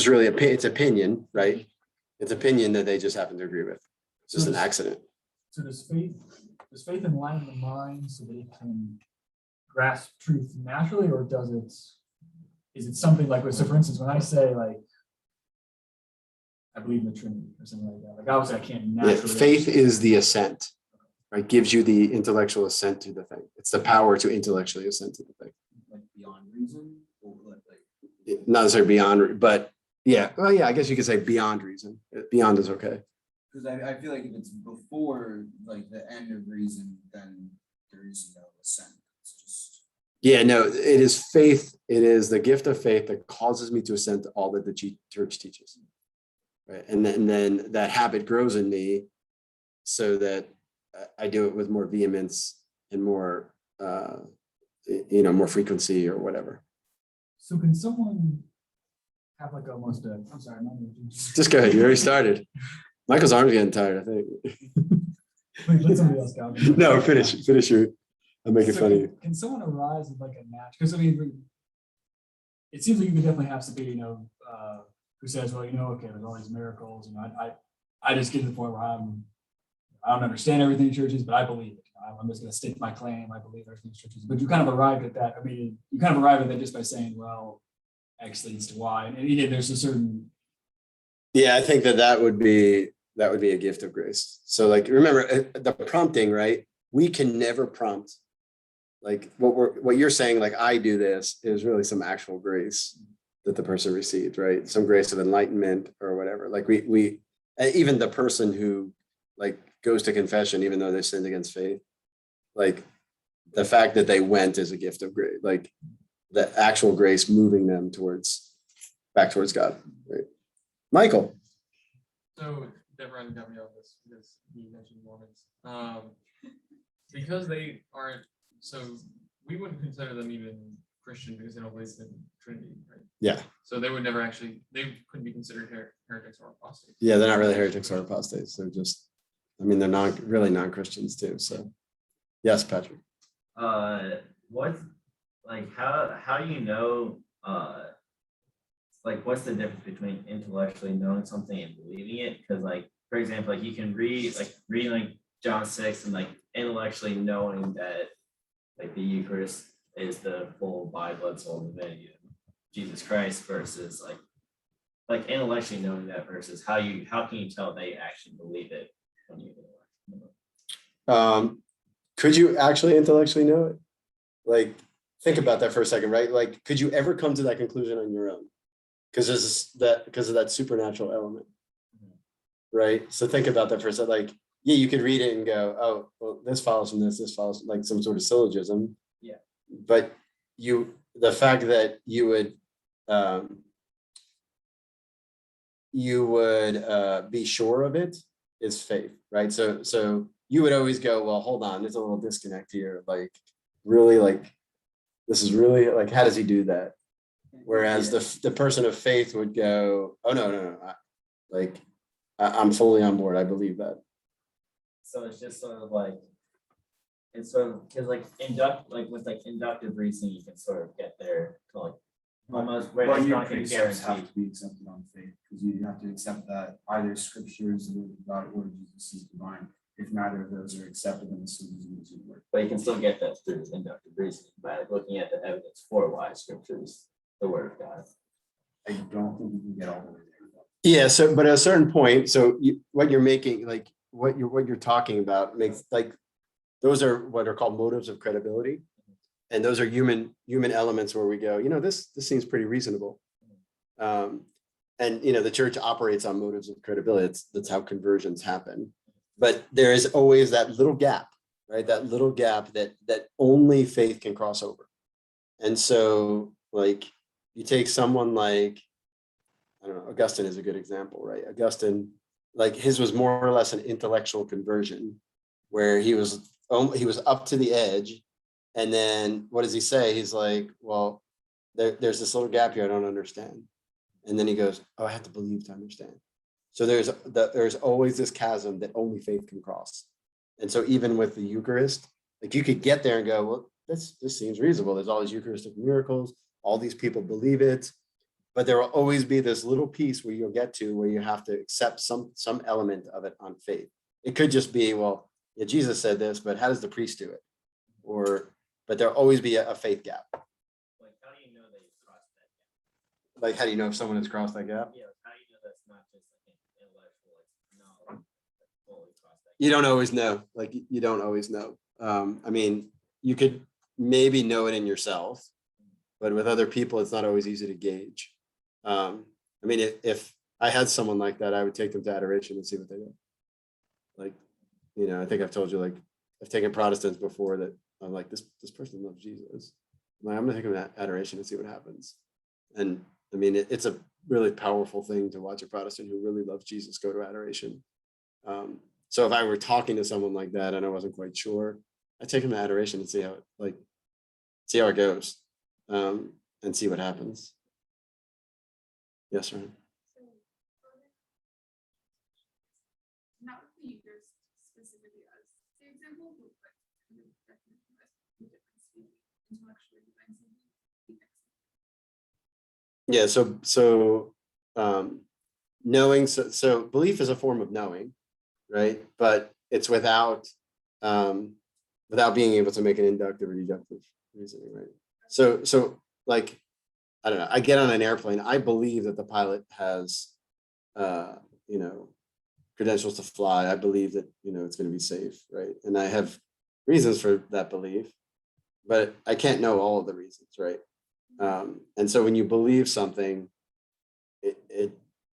really it's opinion, right? It's opinion that they just happen to agree with. It's just an accident. So does faith enlighten the mind so that it can grasp truth naturally, or is it something like, so for instance, when I say like, I believe in the Trinity or something like that, like obviously I can't naturally. Faith is the assent, right? Gives you the intellectual assent to the thing. It's the power to intellectually assent to the thing. Like beyond reason, or like Not necessarily beyond, but yeah. Well, yeah, I guess you could say beyond reason. Beyond is okay. because I feel like if it's before like the end of reason, then there is no assent. It's just Yeah, no, it is faith. It is the gift of faith that causes me to assent to all that the church teaches. Right. And then that habit grows in me so that I do it with more vehemence and more, more frequency or whatever. So can someone have like almost a, I'm sorry, Just go ahead. You already started. Michael's arm's getting tired, I think. Wait, let somebody else go. No, finish your, I'm making fun of you. Can someone arise with like a match? Because it seems like you could definitely have somebody, who says, well, okay, there's all these miracles, I just get to the point where I don't understand everything in churches, but I believe it. I'm just going to stake my claim. I believe everything in churches. But you kind of arrived at that. You kind of arrived at that just by saying, well, X leads to Y. And there's a certain. Yeah, I think that would be a gift of grace. So like, remember the prompting, right? We can never prompt. Like what you're saying, like I do this is really some actual grace that the person received, right? Some grace of enlightenment or whatever. Like we even the person who like goes to confession, even though they sinned against faith, like the fact that they went is a gift of grace, like the actual grace moving them back towards God, right? Michael. So Deborah got me on this because he mentioned Mormons. Because they aren't, so we wouldn't consider them even Christian because they don't believe in Trinity, right? Yeah. So they would never actually, they couldn't be considered heretics or apostates. Yeah, they're not really heretics or apostates. They're just, I mean, they're not really non-Christians too. So yes, Patrick. What's like how do you know like what's the difference between intellectually knowing something and believing it? Because like for example, like you can read like John 6 and like intellectually knowing that like the Eucharist is the full body, blood, soul, and divinity of Jesus Christ versus like intellectually knowing that versus how can you tell they actually believe it when you Could you actually intellectually know it? Like, think about that for a second, right? Like, could you ever come to that conclusion on your own? Because of that supernatural element, right? So think about that for a second. Like, yeah, you could read it and go, oh, well, this follows from this follows like some sort of syllogism. Yeah. But the fact that you would be sure of it is faith, right? So you would always go, well, hold on, there's a little disconnect here. Like, really, like, this is really like, how does he do that? Whereas the person of faith would go, oh no, I'm fully on board. I believe that. So it's just sort of like it's sort of because like inductive reasoning you can sort of get there to like almost where Well, it's your not going to precepts guarantee. have to be accepted on faith, because you have to accept that either scripture is the word of God or Jesus is divine. If neither of those are accepted, then the syllogism is word. But you can still get that through inductive reasoning by looking at the evidence for why scripture is the word of God. I don't think you can get all the way there, though. Yeah. So, but at a certain point, so what you're making, like what you're talking about, makes like those are what are called motives of credibility, and those are human elements where we go, this seems pretty reasonable, and the church operates on motives of credibility. That's how conversions happen. But there is always that little gap, right? That little gap that only faith can cross over. And so, like, you take someone like, I don't know, Augustine is a good example, right? Augustine, like, his was more or less an intellectual conversion, where he was up to the edge, and then what does he say? He's like, well, there's this little gap here I don't understand, and then he goes, oh, I have to believe to understand. So there's always this chasm that only faith can cross. And so even with the Eucharist, like, you could get there and go, well, this seems reasonable. There's all these Eucharistic miracles. All these people believe it. But there will always be this little piece where you'll get to where you have to accept some element of it on faith. It could just be, well, yeah, Jesus said this, but how does the priest do it? But there'll always be a faith gap. Like how do you know that you crossed that gap? Like, how do you know if someone has crossed that gap? Yeah, how do you know that's not just like an intellectual knowledge that fully crossed that gap? You don't always know. Like, you don't always know. I mean, you could maybe know it in yourself, but with other people, it's not always easy to gauge. I mean, if I had someone like that, I would take them to adoration and see what they do. Like, I think I've told you, like, I've taken Protestants before that I'm like, this person loves Jesus. I'm like, I'm gonna take them to adoration and see what happens. And I mean, it's a really powerful thing to watch a Protestant who really loves Jesus go to adoration. So if I were talking to someone like that and I wasn't quite sure, I'd take them to adoration and see how it goes, and see what happens. Yes, Ryan. Not with the Eucharist specifically as the example, but kind of definitely the difference between intellectually divine something. Yeah. So knowing. So belief is a form of knowing, right? But it's without being able to make an inductive or deductive reasoning, right? So like, I don't know. I get on an airplane. I believe that the pilot has, credentials to fly. I believe that, it's going to be safe, right? And I have reasons for that belief, but I can't know all of the reasons, right? And so when you believe something,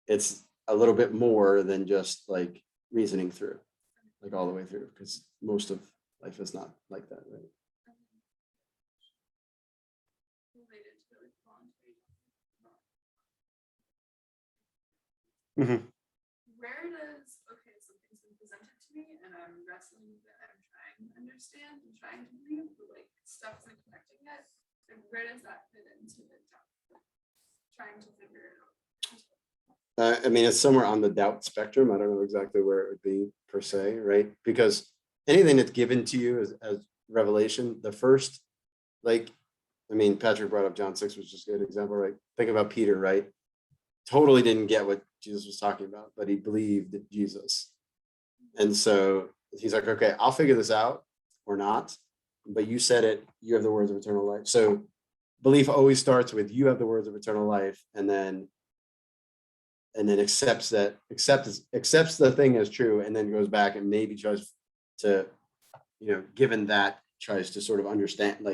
it's a little bit more than just like reasoning through, like all the way through, because most of life is not like that, right? Related to like voluntary. Mhm. Where does, okay, something's been presented to me and I'm wrestling with it, I'm trying to understand and trying to believe, but like stuff's not connecting it. And where does that fit into the doubt? Trying to figure it out. I mean, it's somewhere on the doubt spectrum. I don't know exactly where it would be per se, right? Because anything that's given to you as revelation, the first, like, I mean, Patrick brought up John 6, which is a good example, right? Think about Peter, right? Totally didn't get what Jesus was talking about, but he believed Jesus. And so he's like, okay, I'll figure this out or not, but you said it, you have the words of eternal life. So belief always starts with you have the words of eternal life, and then accepts the thing as true, and then goes back and maybe tries to, given that, tries to sort of understand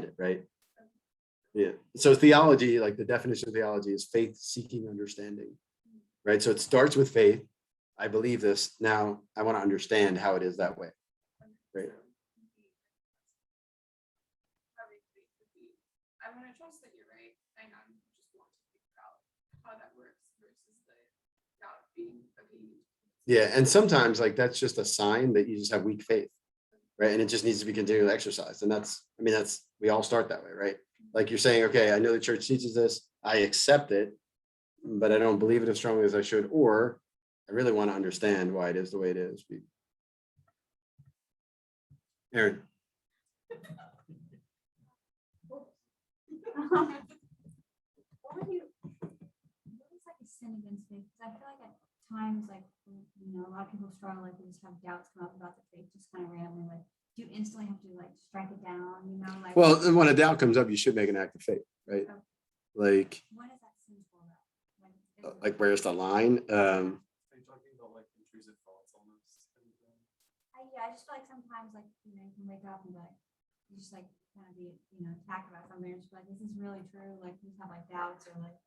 it, right? Yeah. So theology, like the definition of theology, is faith seeking understanding, right? So it starts with faith. I believe this. Now I want to understand how it is that way, right? I want to trust that you're right, and I just want to figure out how that works versus the doubt being okay. Yeah, and sometimes like that's just a sign that you just have weak faith, right? And it just needs to be continually exercised. And that's we all start that way, right? Like you're saying, okay, I know the church teaches this, I accept it, but I don't believe it as strongly as I should, or I really want to understand why it is the way it is. Aaron. What is like a sin against faith? Because I feel like at times, like, a lot of people struggle, like, they just have doubts come up about the faith, just kind of randomly, like, do you instantly have to, like, strike it down, like? Well, when a doubt comes up, you should make an act of faith, right? Okay. Like, When is that sinful though? like where's the line? Are you talking about like intrusive thoughts almost? I just feel like sometimes, like, you can wake up and be like, you just like kind of be, attacked about something, and just be like, is this really true? Like, you just have like doubts, or like,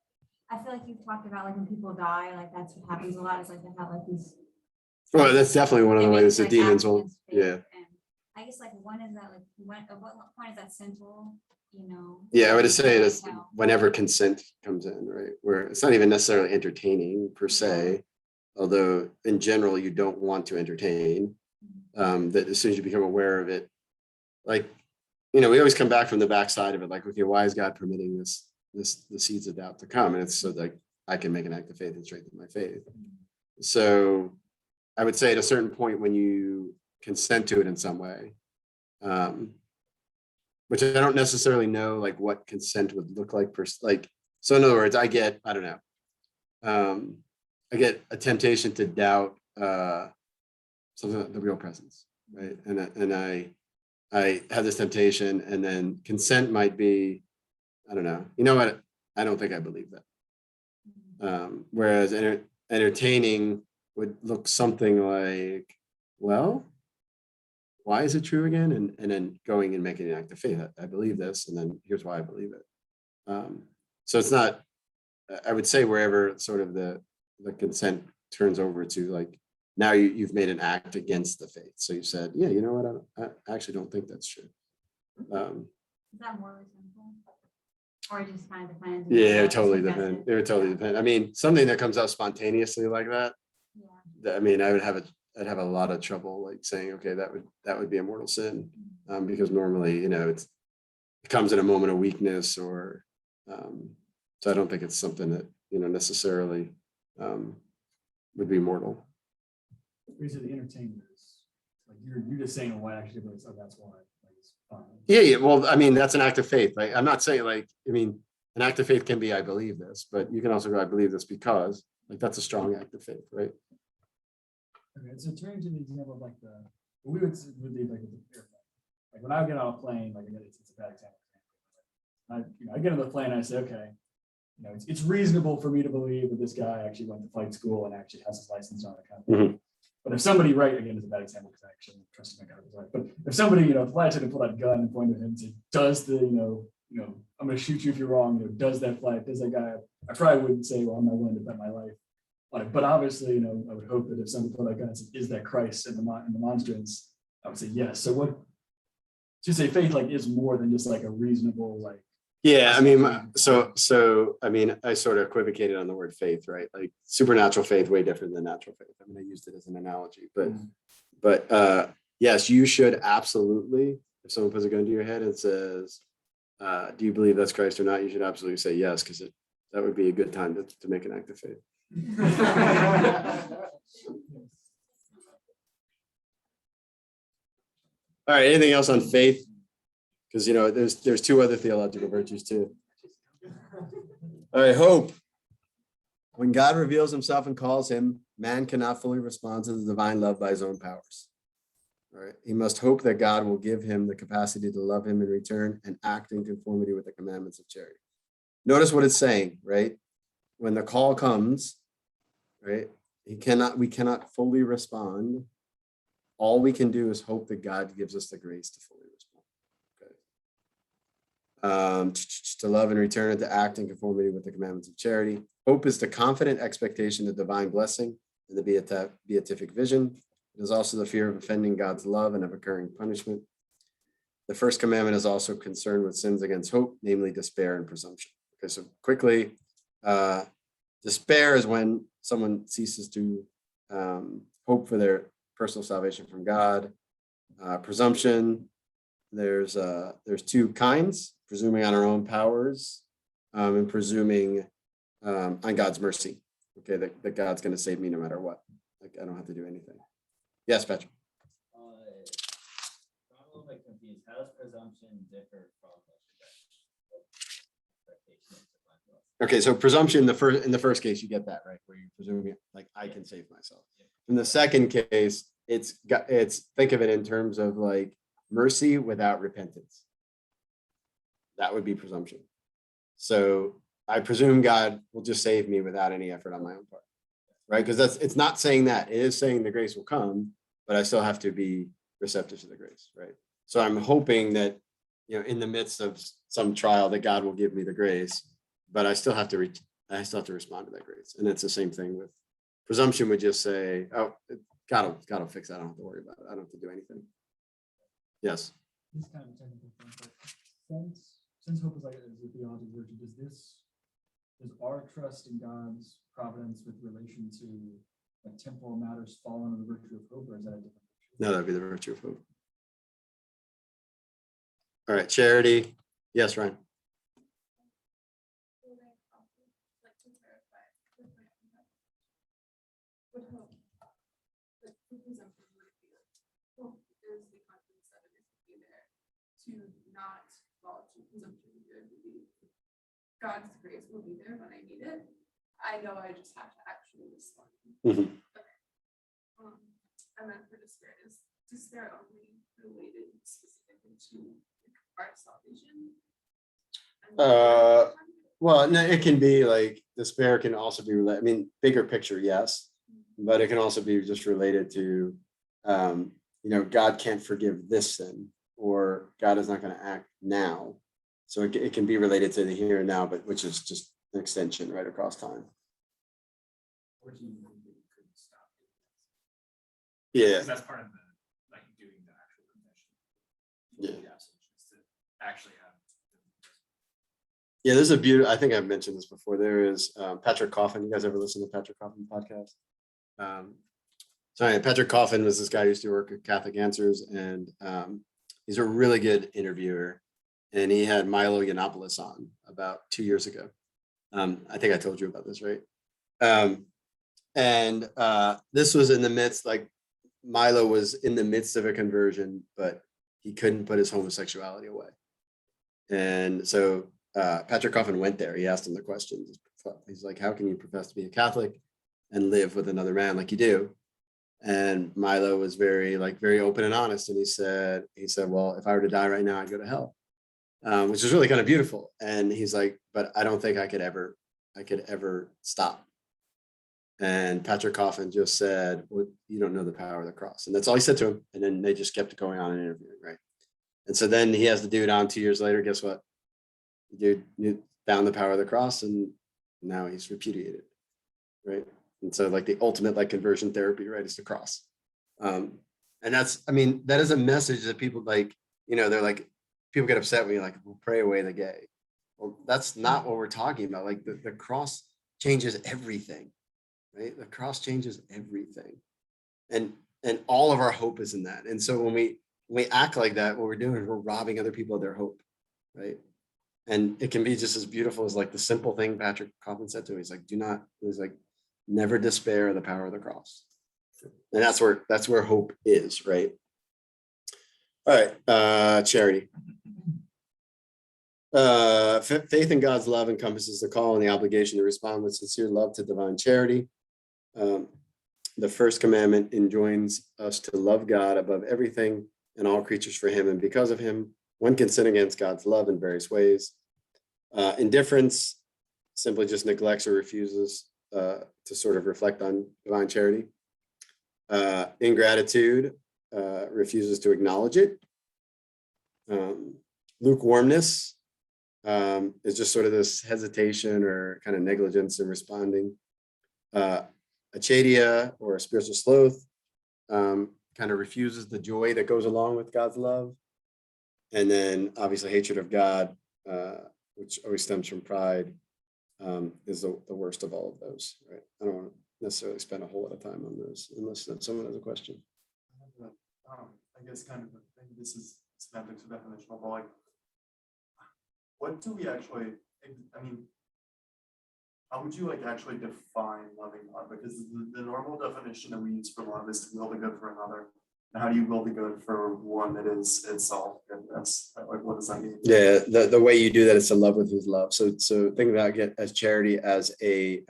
I feel like you've talked about like when people die, like that's what happens a lot, is like they have like these. Well, that's definitely one of the ways the like, demons acts will, against faith, yeah. And I guess like when is that, like, at what point is that sinful, Yeah, I would say it like, is whenever consent comes in, right? Where it's not even necessarily entertaining per se, although in general you don't want to entertain. That as soon as you become aware of it, like, we always come back from the backside of it, like, okay, why is God permitting the seeds of doubt to come? And it's so that I can make an act of faith and strengthen my faith. So I would say at a certain point when you consent to it in some way, which I don't necessarily know like what consent would look like so in other words, I get a temptation to doubt something like the real presence, right? And I have this temptation, and then consent might be, I don't know, you know what? I don't think I believe that. Whereas entertaining would look something like, well, why is it true again? And then going and making an act of faith. I believe this, and then here's why I believe it. So it's not, I would say wherever sort of the consent turns over to like, now you've made an act against the faith. So you said, yeah, you know what? I actually don't think that's true. Is that more sinful? Or it just kind of depends? Yeah, it totally depends. It would totally depend. I mean, something that comes out spontaneously like that, I mean, I'd have a lot of trouble like saying, okay, that would be a mortal sin, because normally, it comes in a moment of weakness, or so I don't think it's something that necessarily would be mortal. Basically, the entertainment is like you're just saying why actually, but so that's why. Like, it's fine. Yeah. Well, I mean, that's an act of faith. Like, I'm not saying like, I mean, an act of faith can be I believe this, but you can also go I believe this because, like, that's a strong act of faith, right? Okay, so turning to the example of like we would be like with the airplane. Like when I get on a plane, like again, it's a bad example. I get on the plane and I say, okay, it's reasonable for me to believe that this guy actually went to flight school and actually has his license on it kind of thing. But if somebody, right, again, it's a bad example because I actually trusted my guy was right. But if somebody, the flight attendant pulled out a gun and pointed at him and said, does the, I'm gonna shoot you if you're wrong, does that fly, does that guy, I probably wouldn't say, well, I'm not willing to bet my life on it, but obviously, I would hope that if somebody put that gun and said, is that Christ in the monstrance, I would say yes. So what, to say faith like is more than just like a reasonable, like, Yeah, I mean, so I mean, I sort of equivocated on the word faith, right? Like supernatural faith, way different than natural faith. I mean, I used it as an analogy, but yes, you should absolutely, if someone puts a gun to your head and says, do you believe that's Christ or not? You should absolutely say yes, because that would be a good time to make an act of faith. All right, anything else on faith? Because there's two other theological virtues too. All right, hope. When God reveals himself and calls him, man cannot fully respond to the divine love by his own powers. All right, he must hope that God will give him the capacity to love him in return and act in conformity with the commandments of charity. Notice what it's saying, right? When the call comes, right, we cannot fully respond. All we can do is hope that God gives us the grace to fully respond. Okay. To love and return and to act in conformity with the commandments of charity. Hope is the confident expectation of divine blessing and the beatific vision. It is also the fear of offending God's love and of occurring punishment. The first commandment is also concerned with sins against hope, namely despair and presumption. Okay, so quickly, despair is when someone ceases to hope for their personal salvation from God. Presumption, there's two kinds: presuming on our own powers and presuming on God's mercy. Okay, that God's going to save me no matter what. Like I don't have to do anything. Yes, Patrick. I'm a little bit confused. How does presumption differ from expectation? Okay, so presumption in the first case, you get that right, where you're presuming like I can save myself. In the second case, it's think of it in terms of like mercy without repentance. That would be presumption. So I presume God will just save me without any effort on my own part, right? Because it's not saying that. It is saying the grace will come, but I still have to be receptive to the grace, right? So I'm hoping that in the midst of some trial that God will give me the grace, but I still have to respond to that grace. And it's the same thing with presumption. Would just say, oh, God will fix that. I don't have to worry about it. I don't have to do anything. Yes. this kind of technical thing, but since hope is like a theological virtue, does our trust in God's providence with relation to like temporal matters fall under the virtue of hope, or is that a different virtue? No, that'd be the virtue of hope. All right, charity. Yes, Ryan. To not fall to presumption, God's grace will be there when I need it. I know I just have to actually respond. Mhm. Okay. And then for despair, is despair only related specifically to our salvation? Well, no, it can be like despair can also be related. I mean, bigger picture, yes, but it can also be just related to, God can't forgive this sin, or God is not going to act now. So it can be related to the here and now, but which is just an extension right across time. Yeah. Because that's part of the doing the actual confession. Yeah. Absolution is to actually have. Yeah, there's a beauty. I think I've mentioned this before. There is Patrick Coffin. You guys ever listen to Patrick Coffin podcast? Patrick Coffin was this guy who used to work at Catholic Answers, and he's a really good interviewer. And he had Milo Yiannopoulos on about 2 years ago. I think I told you about this, right? And this was in the midst, like Milo was in the midst of a conversion, but he couldn't put his homosexuality away. And so Patrick Coffin went there. He asked him the question. He's like, how can you profess to be a Catholic and live with another man like you do? And Milo was very open and honest. And he said, well, if I were to die right now, I'd go to hell, which is really kind of beautiful. And he's like, but I don't think I could ever stop. And Patrick Coffin just said, well, you don't know the power of the cross. And that's all he said to him. And then they just kept going on and interviewing, right? And so then he has the dude on 2 years later. Guess what? you found the power of the cross, and now he's repudiated, right? And so like the ultimate like conversion therapy, right, is the cross. And that's, I mean, that is a message that people like, they're like, people get upset when you're like, we'll pray away the gay. Well, that's not what we're talking about. Like the cross changes everything, right? The cross changes everything. And all of our hope is in that. And so when we act like that, what we're doing is we're robbing other people of their hope, right? And it can be just as beautiful as like the simple thing Patrick Coffin said to me. He's like, never despair of the power of the cross. And that's where hope is, right? All right, charity. Faith in God's love encompasses the call and the obligation to respond with sincere love to divine charity. The first commandment enjoins us to love God above everything and all creatures for him and because of him. One can sin against God's love in various ways. Indifference simply just neglects or refuses to sort of reflect on divine charity. Ingratitude refuses to acknowledge it. Lukewarmness is just sort of this hesitation or kind of negligence in responding. Achadia, or a spiritual sloth, kind of refuses the joy that goes along with God's love. And then obviously hatred of God, which always stems from pride, is the worst of all of those, right? I don't want to necessarily spend a whole lot of time on those unless someone has a question. I guess kind of, maybe this is semantics or definitional, but like, what do we actually, I mean, how would you like actually define loving God? Because the normal definition that we use for love is to will the good for another. And how do you will the good for one that is itself goodness? Like, what does that mean? Yeah, the way you do that is to love with his love. So think about it as charity as a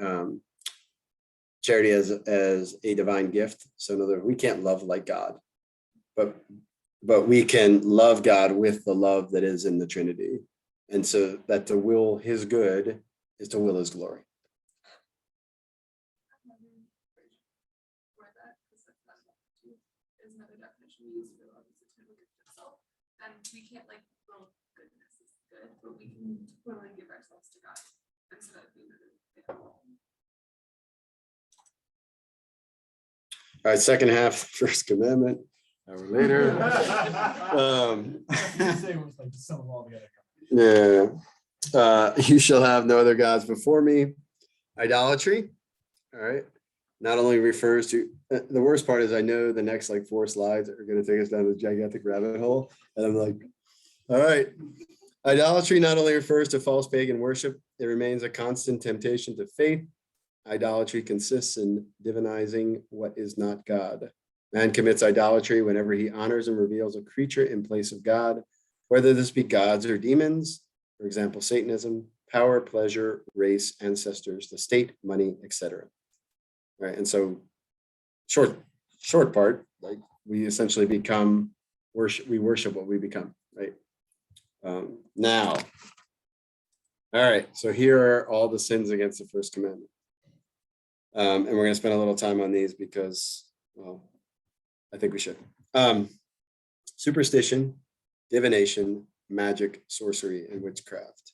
divine gift. So in other words, we can't love like God, but we can love God with the love that is in the Trinity. And so that to will his good is to will his glory. For that, because is another definition we use for love, is to look at itself. And we can't like, well, goodness is good, but we can totally give ourselves to God instead of being All right, second half, First Commandment, hour later. You say it was like just sum them all together. Yeah. You shall have no other gods before me. Idolatry. All right. Not only refers to, the worst part is I know the next like 4 slides are going to take us down this gigantic rabbit hole. And I'm like, all right. Idolatry not only refers to false pagan worship, it remains a constant temptation to faith. Idolatry consists in divinizing what is not God. Man commits idolatry whenever he honors and reveals a creature in place of God, whether this be gods or demons, for example, Satanism, power, pleasure, race, ancestors, the state, money, etc. Right, and so short part, like we essentially become we worship what we become, right? Now, all right, so here are all the sins against the first commandment. And we're going to spend a little time on these because, well, I think we should. Superstition, divination, magic, sorcery, and witchcraft.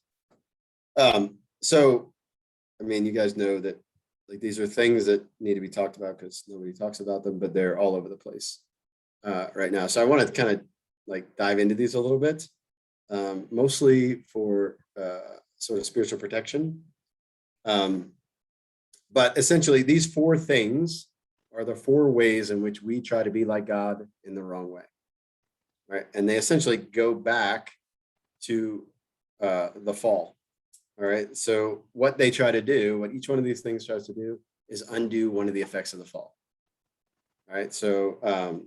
So, I mean, you guys know that like these are things that need to be talked about because nobody talks about them, but they're all over the place right now. So I want to kind of like dive into these a little bit, mostly for sort of spiritual protection. But essentially, these 4 things are the 4 ways in which we try to be like God in the wrong way, right? And they essentially go back to the fall, all right? So what they try to do, what each one of these things tries to do is undo one of the effects of the fall, all right? So,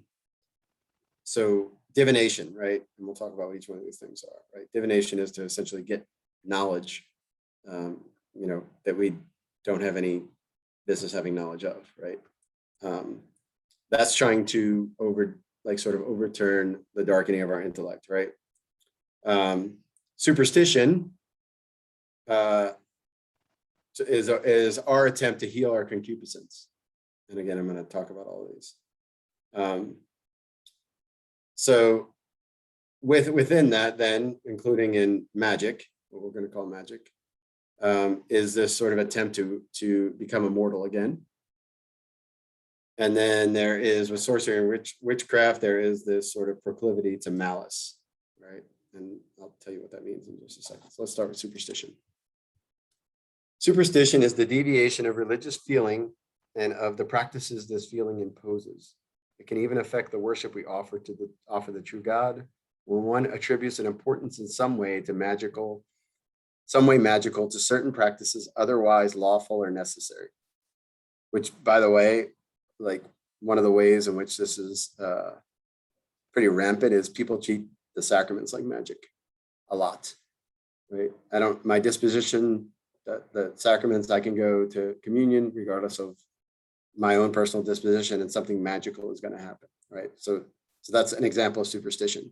so divination, right? And we'll talk about what each one of these things are, right? Divination is to essentially get knowledge, that we don't have any business having knowledge of, right? That's trying to overturn the darkening of our intellect, right? Superstition is our attempt to heal our concupiscence. And again, I'm going to talk about all of these. So within that, then, including in magic, what we're going to call magic, is this sort of attempt to become immortal again. And then there is with sorcery and witchcraft, there is this sort of proclivity to malice, right? And I'll tell you what that means in just a second. So let's start with superstition. Superstition is the deviation of religious feeling and of the practices this feeling imposes. It can even affect the worship we offer the true God, when one attributes an importance in some way magical to certain practices otherwise lawful or necessary. Which, by the way, like one of the ways in which this is pretty rampant is people treat the sacraments like magic a lot, right? My disposition, the sacraments, I can go to communion regardless of my own personal disposition, and something magical is going to happen, right? So that's an example of superstition.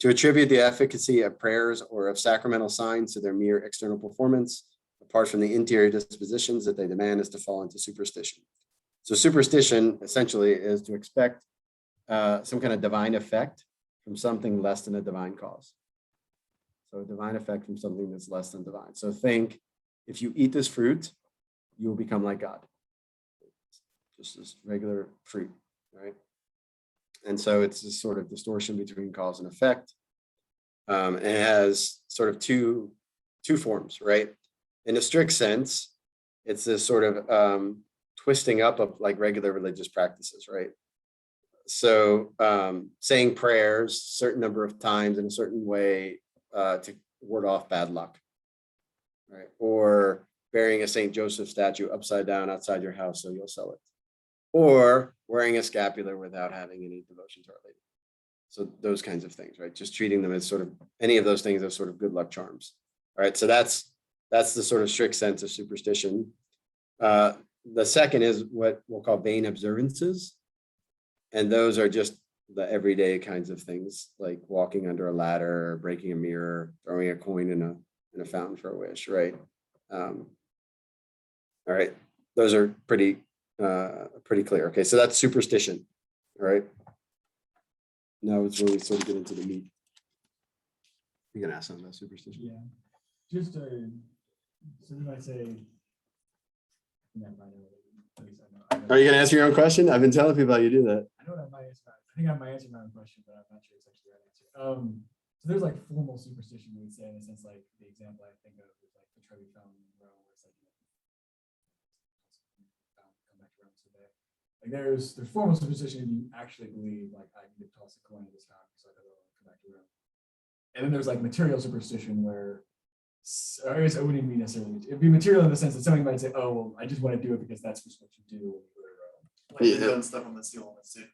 To attribute the efficacy of prayers or of sacramental signs to their mere external performance, apart from the interior dispositions that they demand, is to fall into superstition. So superstition essentially is to expect some kind of divine effect from something less than a divine cause. So a divine effect from something that's less than divine. So think, if you eat this fruit, you will become like God. Just this regular fruit, right? And so it's this sort of distortion between cause and effect. And it has sort of two forms, right? In a strict sense, it's this sort of twisting up of like regular religious practices, right? So saying prayers a certain number of times in a certain way to ward off bad luck, right? Or burying a St. Joseph statue upside down outside your house so you'll sell it. Or wearing a scapular without having any devotion to Our Lady. So those kinds of things, right? Just treating them as sort of any of those things as sort of good luck charms. All right, so that's the sort of strict sense of superstition. The second is what we'll call vain observances. And those are just the everyday kinds of things, like walking under a ladder, breaking a mirror, throwing a coin in a fountain for a wish, right? All right, those are pretty clear. Okay, so that's superstition. All right. Now it's really sort of get into the meat. You're gonna ask something about superstition? Yeah, just so then I say. Never mind, at least I know. Are you gonna answer your own question? I've been telling people how you do that. I know that my answer. I think I might answer my own question, but I'm not sure it's actually the right answer. So there's like formal superstition, we would say, in a sense, like the example I think of is like the Trevi Fountain in Rome, where it's like, come back to Rome today. Like there's formal superstition, you actually believe like I can toss a coin in this fountain so I can come back to Rome. And then there's like material superstition where, I guess it wouldn't be necessarily, it'd be material in the sense that somebody might say, oh, well, I just want to do it because that's just what you do when you go to Rome. Like Yeah. doing stuff on the ceiling, that's it.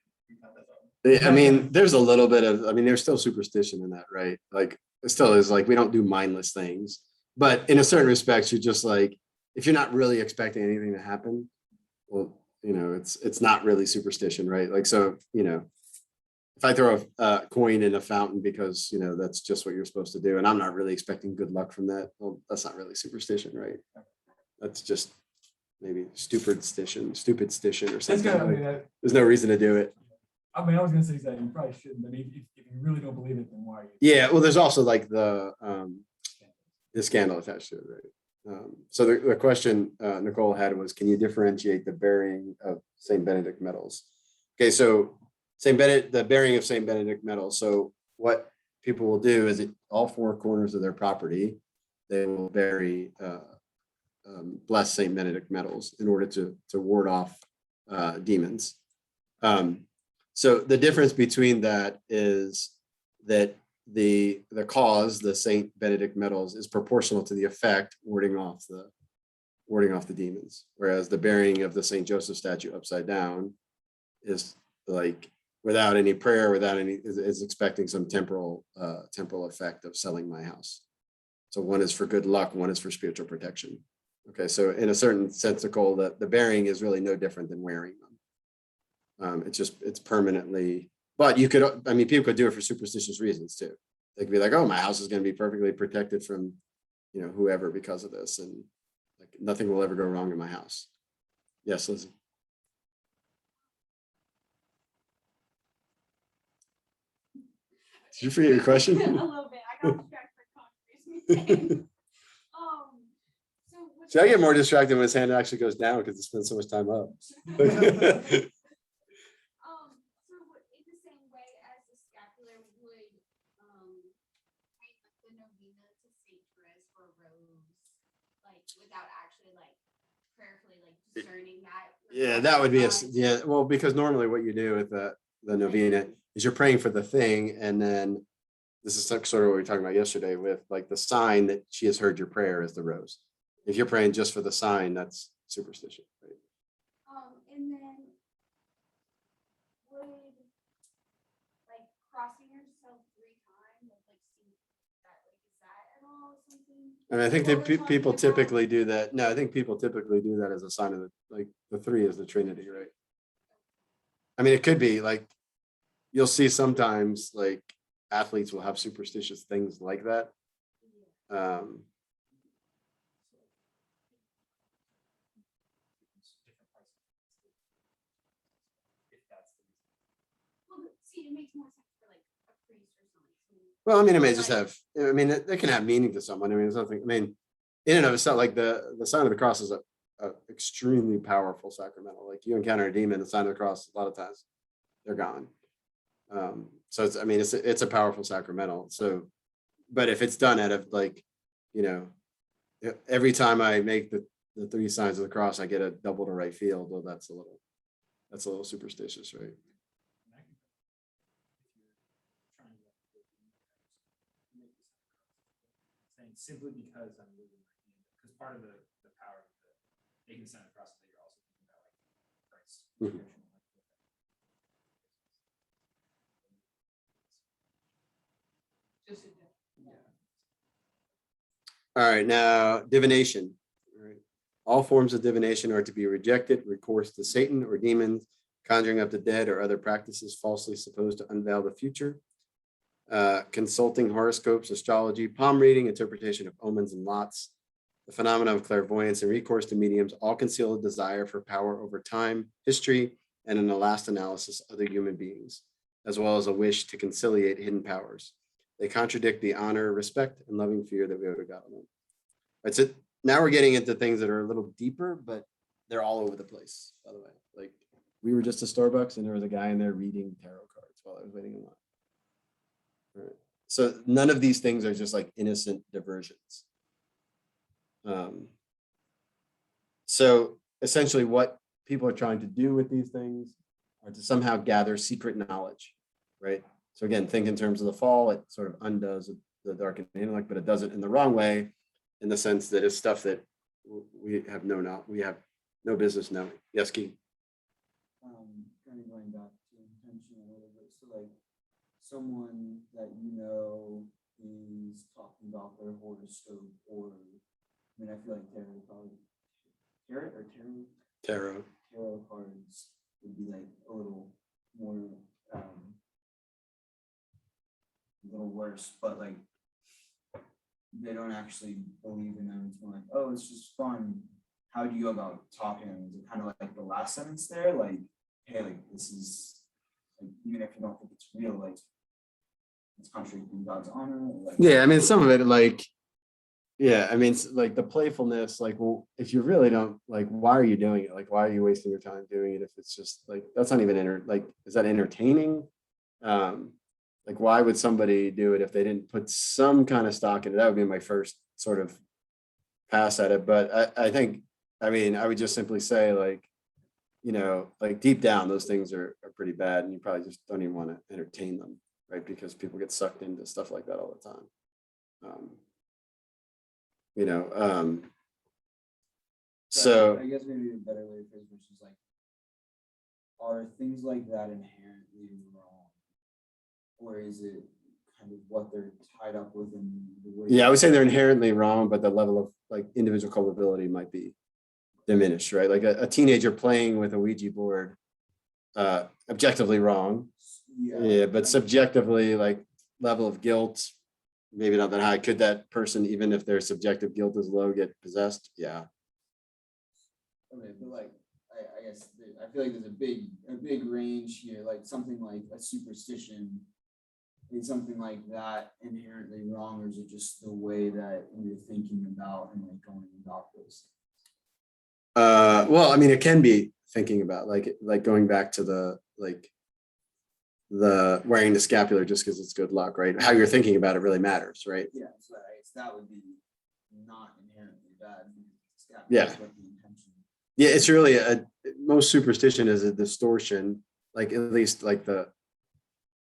I mean, there's a little bit of, there's still superstition in that, right? Like it still is like, we don't do mindless things, but in a certain respects, you're just like, if you're not really expecting anything to happen, well, it's not really superstition, right? Like, so, if I throw a coin in a fountain because, that's just what you're supposed to do, and I'm not really expecting good luck from that, well, that's not really superstition, right? That's just maybe stupid stition or something. There's no reason to do it. I mean, I was gonna say that you probably shouldn't. I mean, if you really don't believe it, then why are you? Yeah, well, there's also like the scandal attached to it, right? So the question Nicole had was, can you differentiate the burying of St. Benedict medals? Okay, so the burying of St. Benedict medals. So what people will do is at all four corners of their property, they will bury blessed St. Benedict medals in order to ward off demons. So the difference between that is that the cause, the St. Benedict medals, is proportional to the effect warding off the demons, whereas the burying of the St. Joseph statue upside down is like without any prayer, is expecting some temporal effect of selling my house. So one is for good luck, one is for spiritual protection. Okay, so in a certain sense, Nicole, the burying is really no different than wearing them. It's permanently, but people could do it for superstitious reasons too. They could be like, oh, my house is going to be perfectly protected from, whoever because of this, and like nothing will ever go wrong in my house. Yes, Lizzie. Did you forget your question? A little bit. I got distracted by conversation. See, I get more distracted when his hand actually goes down because it spends so much time up. So in the same way as the scapular would, paint like the novena to Saint Therese for a rose, like without actually like prayerfully like discerning that. Yeah, that would be a, God. yeah, well, because normally what you do with the novena is you're praying for the thing, and then this is sort of what we were talking about yesterday with like the sign that she has heard your prayer is the rose. If you're praying just for the sign, that's superstition, right? And then would like crossing yourself 3 times, like see that, like, is that at all something? I mean, I think what that we're talking people about? typically do that. No, I think people typically do that as a sign of the, like, the 3 is the Trinity, right? I mean, it could be like, you'll see sometimes like athletes will have superstitious things like that. If that's the reason. Well, see, it makes more sense for like a priest or something. Well, I mean, it may just have, I mean, it can have meaning to someone. I mean, it's nothing, I mean, in and of itself, like the sign of the cross is a extremely powerful sacramental. Like you encounter a demon, the sign of the cross, a lot of times they're gone. So it's, I mean, it's a powerful sacramental. So, but if it's done out of like, you know, every time I make the 3 signs of the cross, I get a double to right field. Well, that's a little superstitious, right? And I can, if you're trying to make this saying simply because I'm moving my hand, because part of the power of the making the sign of the cross is that you're also thinking about like Christ. Mhm. Just a All right, now divination. All right. All forms of divination are to be rejected, recourse to Satan or demons, conjuring up the dead or other practices falsely supposed to unveil the future, consulting horoscopes, astrology, palm reading, interpretation of omens and lots, the phenomena of clairvoyance and recourse to mediums all conceal a desire for power over time, history, and in the last analysis, other human beings, as well as a wish to conciliate hidden powers. They contradict the honor, respect, and loving fear that we owe to God alone. That's it. Now we're getting into things that are a little deeper, but they're all over the place, by the way. Like we were just at Starbucks and there was a guy in there reading tarot cards while I was waiting in line. All right. So none of these things are just like innocent diversions. So essentially what people are trying to do with these things are to somehow gather secret knowledge, right? So again, think in terms of the fall, it sort of undoes the darkened intellect, but it does it in the wrong way, in the sense that it's stuff that we have no business knowing. Yes, Keith? Kind of going back to intention a little bit, so like someone that you know is talking about their horoscope, or I mean, I feel like tarot cards would be like a little more a little worse, but like they don't actually believe in them. It's more like, oh, it's just fun. How do you go about talking to them? Is it kind of like the last sentence there? Like, hey, like this is like, even if you don't think it's real, like it's contradicting God's honor. Like, Yeah, I mean, some of it, like, yeah, I mean, it's like the playfulness, like, well, if you really don't, like, why are you doing it? Like, why are you wasting your time doing it if it's just like, that's not even, like, is that entertaining? Like, why would somebody do it if they didn't put some kind of stock in it? That would be my first sort of pass at it. But I think, I mean, I would just simply say, like, you know, like deep down, those things are pretty bad, and you probably just don't even want to entertain them, right? Because people get sucked into stuff like that all the time. You know, so I guess maybe a better way to phrase it is like, are things like that inherently wrong, or is it kind of what they're tied up with in the way? yeah, I would say they're inherently wrong, but the level of like individual culpability might be diminished, right? Like a teenager playing with a Ouija board, objectively wrong, yeah, but subjectively, like level of guilt, maybe not that high. Could that person, even if their subjective guilt is low, get possessed? Yeah. Okay, but like, I guess I feel like there's a big range here. Like something like a superstition, is something like that inherently wrong, or is it just the way that you're thinking about and like going about this? Well, I mean, it can be thinking about like going back to the wearing the scapular just because it's good luck, right? How you're thinking about it really matters, right? Yeah, so that would be not inherently bad. Yeah. That's what the intention. Yeah, it's really most superstition is a distortion, like at least like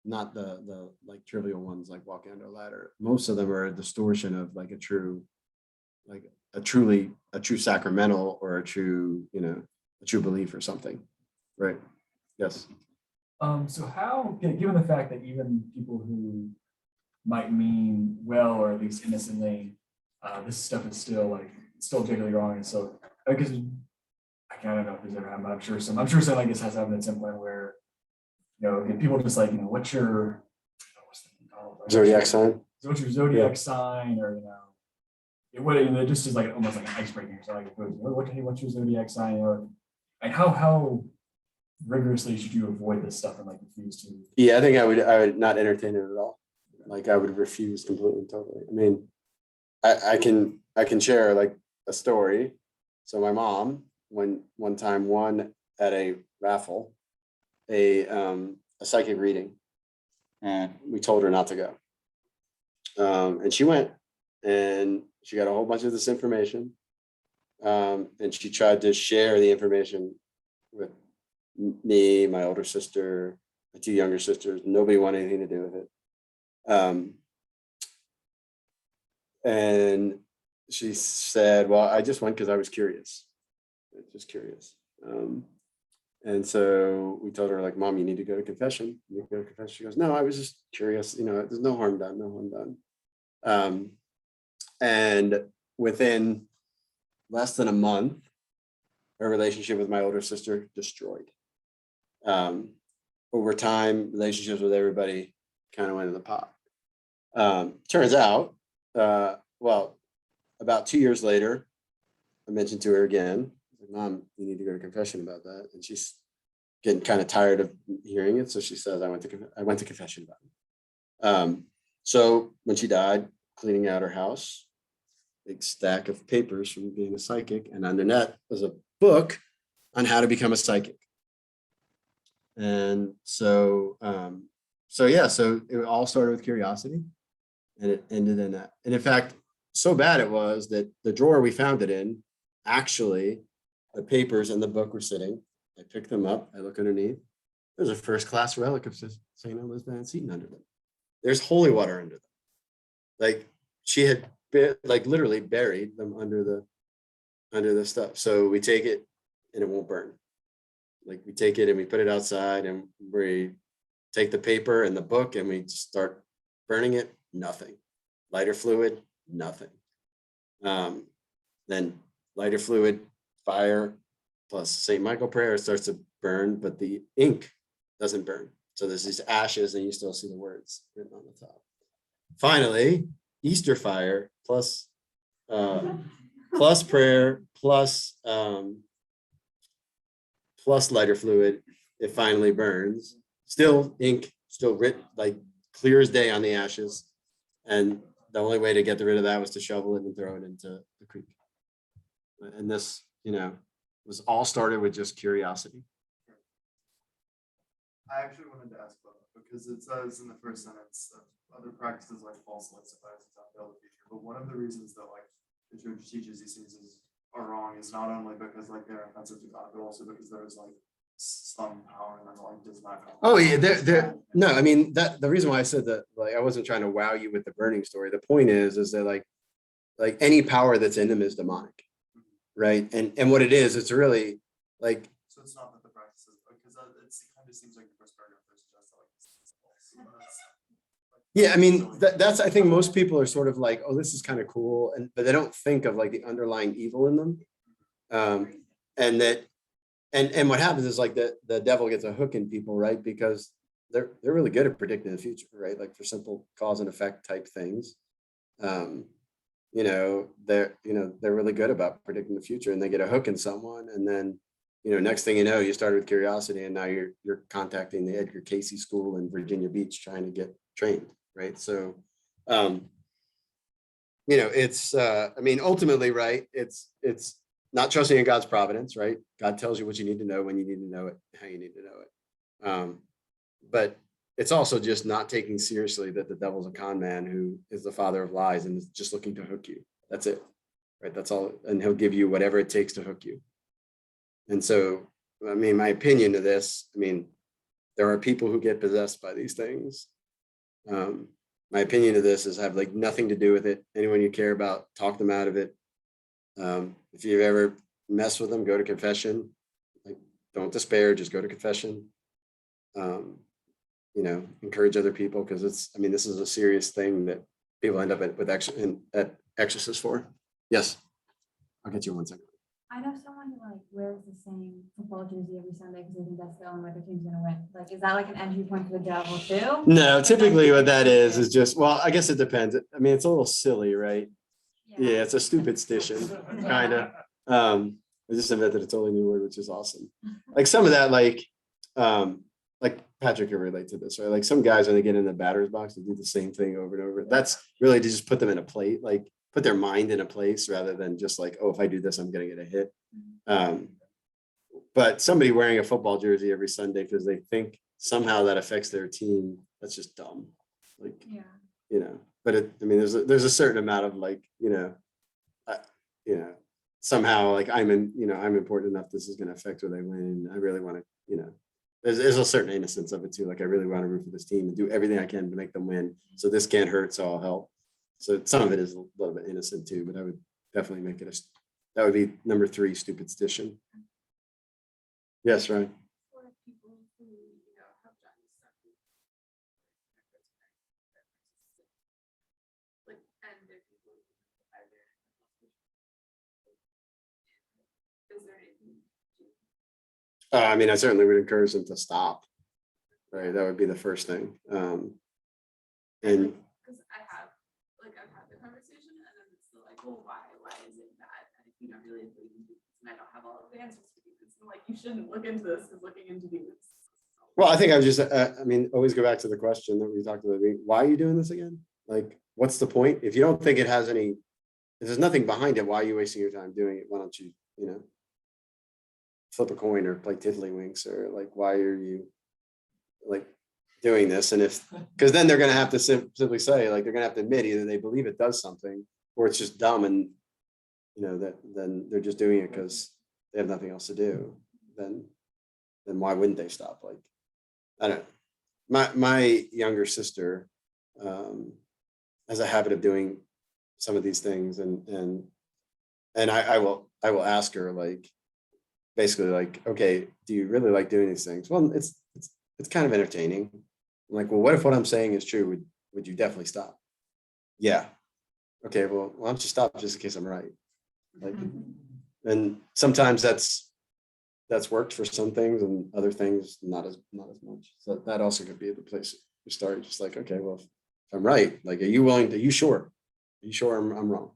not the like trivial ones like walking under a ladder. Most of them are a distortion of like a true sacramental or a true belief or something, right? Yes. So how, given the fact that even people who might mean well or at least innocently, this stuff is still objectively wrong, and so because I don't know if this ever happened, but I'm sure some like this has happened at some point where people just like what's your what's the thing called? Zodiac sign. What's your zodiac sign, or it just is like almost like an icebreaker. So like what's your zodiac sign, or like how rigorously should you avoid this stuff and like refuse to? Yeah, I think I would not entertain it at all. Like I would refuse completely and totally. I mean, I can share like a story. So my mom, one time won at a raffle a psychic reading, and we told her not to go. And she went, and she got a whole bunch of this information, and she tried to share the information with me, my older sister, my two younger sisters. Nobody wanted anything to do with it. And she said, well, I just went because I was curious. Just curious. And so we told her, like, Mom, you need to go to confession. You need to go to confession. She goes, no, I was just curious. There's no harm done, no harm done. And within less than a month, her relationship with my older sister destroyed. Over time, relationships with everybody kind of went in the pot. Turns out, well, about 2 years later, I mentioned to her again, Mom, you need to go to confession about that. And she's getting kind of tired of hearing it. So she says, I went to confession about it. So when she died, cleaning out her house, big stack of papers from being a psychic, and underneath was a book on how to become a psychic. And so it all started with curiosity, and it ended in that. And in fact, so bad it was that the drawer we found it in, actually, the papers and the book were sitting. I picked them up. I look underneath. There's a first-class relic of St. Elizabeth Van Seton under them. There's holy water under them. Like she had literally buried them under the stuff. So we take it and it won't burn. Like we take it and we put it outside and we take the paper and the book and we start burning it. Nothing. Lighter fluid. Nothing. Then lighter fluid, fire, plus St. Michael prayer starts to burn, but the ink doesn't burn. So there's these ashes and you still see the words written on the top. Finally, Easter fire plus prayer plus lighter fluid, it finally burns. Still ink, still written like clear as day on the ashes. And the only way to get rid of that was to shovel it and throw it into the creek. And this, was all started with just curiosity. I actually wanted to ask about that because it says in the first sentence that other practices like false light suffices not fail the future. But one of the reasons that like the church teaches these things are wrong is not only because like they're offensive to God, but also because there's like some power in them like does not. Oh yeah, no, I mean that the reason why I said that, like I wasn't trying to wow you with the burning story. The point is that like any power that's in them is demonic, right? And what it is, it's really like. So it's not that the practices, because it kind of seems like the first paragraph there's just like. Yeah, I mean that's I think most people are sort of like, oh, this is kind of cool, but they don't think of like the underlying evil in them, and that. And what happens is like the devil gets a hook in people, right? Because they're really good at predicting the future, right? Like for simple cause and effect type things. They're really good about predicting the future, and they get a hook in someone, and then next thing you know, you started with curiosity, and now you're contacting the Edgar Cayce School in Virginia Beach trying to get trained, right? So, it's I mean ultimately, right? It's not trusting in God's providence, right? God tells you what you need to know, when you need to know it, how you need to know it. But it's also just not taking seriously that the devil's a con man who is the father of lies and is just looking to hook you. That's it, right? That's all. And he'll give you whatever it takes to hook you. And so, I mean, my opinion of this, I mean, there are people who get possessed by these things. My opinion of this is have like nothing to do with it. Anyone you care about, talk them out of it. If you've ever messed with them, go to confession. Like, don't despair, just go to confession. You know, encourage other people, because it's, I mean, this is a serious thing that people end up at exorcists for. Yes, I'll get you in 1 second. I know someone who like wears the same football jersey every Sunday because they think that's the only way their team's gonna win. Like, is that like an entry point for the devil too? No, typically what that is just, well, I guess it depends. I mean, it's a little silly, right? Yeah, it's a stupid stition, kind of. I just invented a totally new word, which is awesome. Like some of that, like Patrick can relate to this, right? Like some guys, when they get in the batter's box, they do the same thing over and over. That's really to just put them in a plate, like put their mind in a place rather than just like, oh, if I do this, I'm gonna get a hit. But somebody wearing a football jersey every Sunday because they think somehow that affects their team, that's just dumb. Like, Yeah. you know, but I mean, there's a certain amount of like, you know, somehow like I'm important enough. This is going to affect whether they win. I really want to, you know, there's a certain innocence of it too. Like I really want to root for this team and do everything I can to make them win. So this can't hurt. So I'll help. So some of it is a little bit innocent too, but I would definitely make it that would be number 3, superstition. Yes, right. For people who, have done stuff. Like, and there are people who either. Is there anything? I mean, I certainly would encourage them to stop. Right, that would be the first thing. And Because I've had the conversation and then it's still like, well, why is it bad? And if you don't really believe in this, and I don't have all of the answers for you, it's like, you shouldn't look into this, because looking into these. well, I think I was just, I mean, always go back to the question that we talked about. Why are you doing this again? Like, what's the point? If you don't think it has any, if there's nothing behind it, why are you wasting your time doing it? Why don't you, flip a coin or play tiddlywinks, or like, why are you like doing this? And because then they're going to have to simply say, like, they're going to have to admit either they believe it does something or it's just dumb, and that then they're just doing it because they have nothing else to do. Then why wouldn't they stop? Like, I don't know. My younger sister has a habit of doing some of these things, and I will ask her, like, basically, like, okay, do you really like doing these things? Well, it's kind of entertaining. I'm like, well, what if what I'm saying is true? Would you definitely stop? Yeah. Okay, well, why don't you stop just in case I'm right? Like, and sometimes that's worked for some things, and other things not as much. So that also could be the place you start. Just like, okay, well, if I'm right, like, are you sure? Are you sure I'm wrong?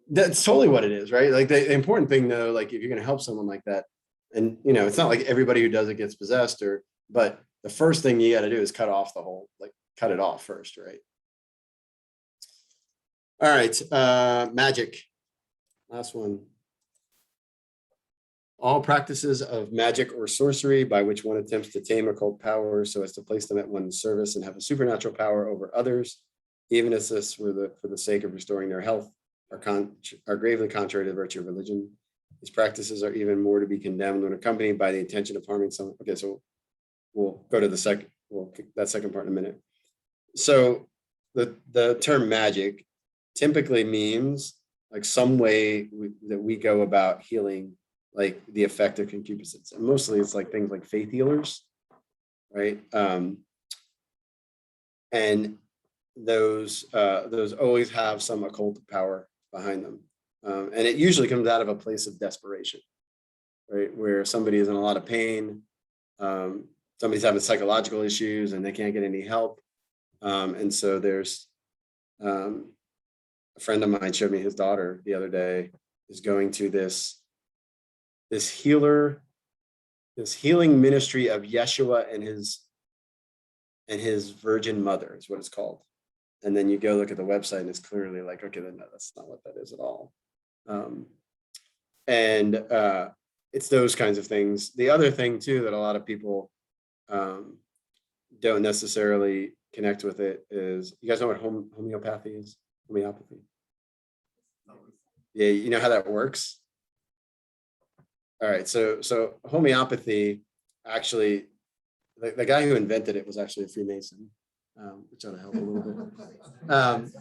That's totally what it is, right? Like the important thing though, like if you're going to help someone like that, and it's not like everybody who does it gets possessed, but the first thing you got to do is cut it off first, right? All right, magic. Last one. All practices of magic or sorcery by which one attempts to tame occult power so as to place them at one's service and have a supernatural power over others, even if this were for the sake of restoring their health, are gravely contrary to the virtue of religion. These practices are even more to be condemned when accompanied by the intention of harming someone. Okay, so we'll go to that second part in a minute. So the term magic typically means like some way that we go about healing, like the effect of concupiscence, and mostly it's like things like faith healers, right? And those always have some occult power behind them, and it usually comes out of a place of desperation, right? Where somebody is in a lot of pain, somebody's having psychological issues and they can't get any help, and so there's a friend of mine showed me his daughter the other day is going to this healing ministry of Yeshua and his virgin mother is what it's called. And then you go look at the website and it's clearly like, okay, then no, that's not what that is at all. And it's those kinds of things. The other thing too that a lot of people don't necessarily connect with it is, you guys know what homeopathy is? Homeopathy. Yeah, you know how that works? All right, so homeopathy, actually, the guy who invented it was actually a Freemason, which ought to help a little bit.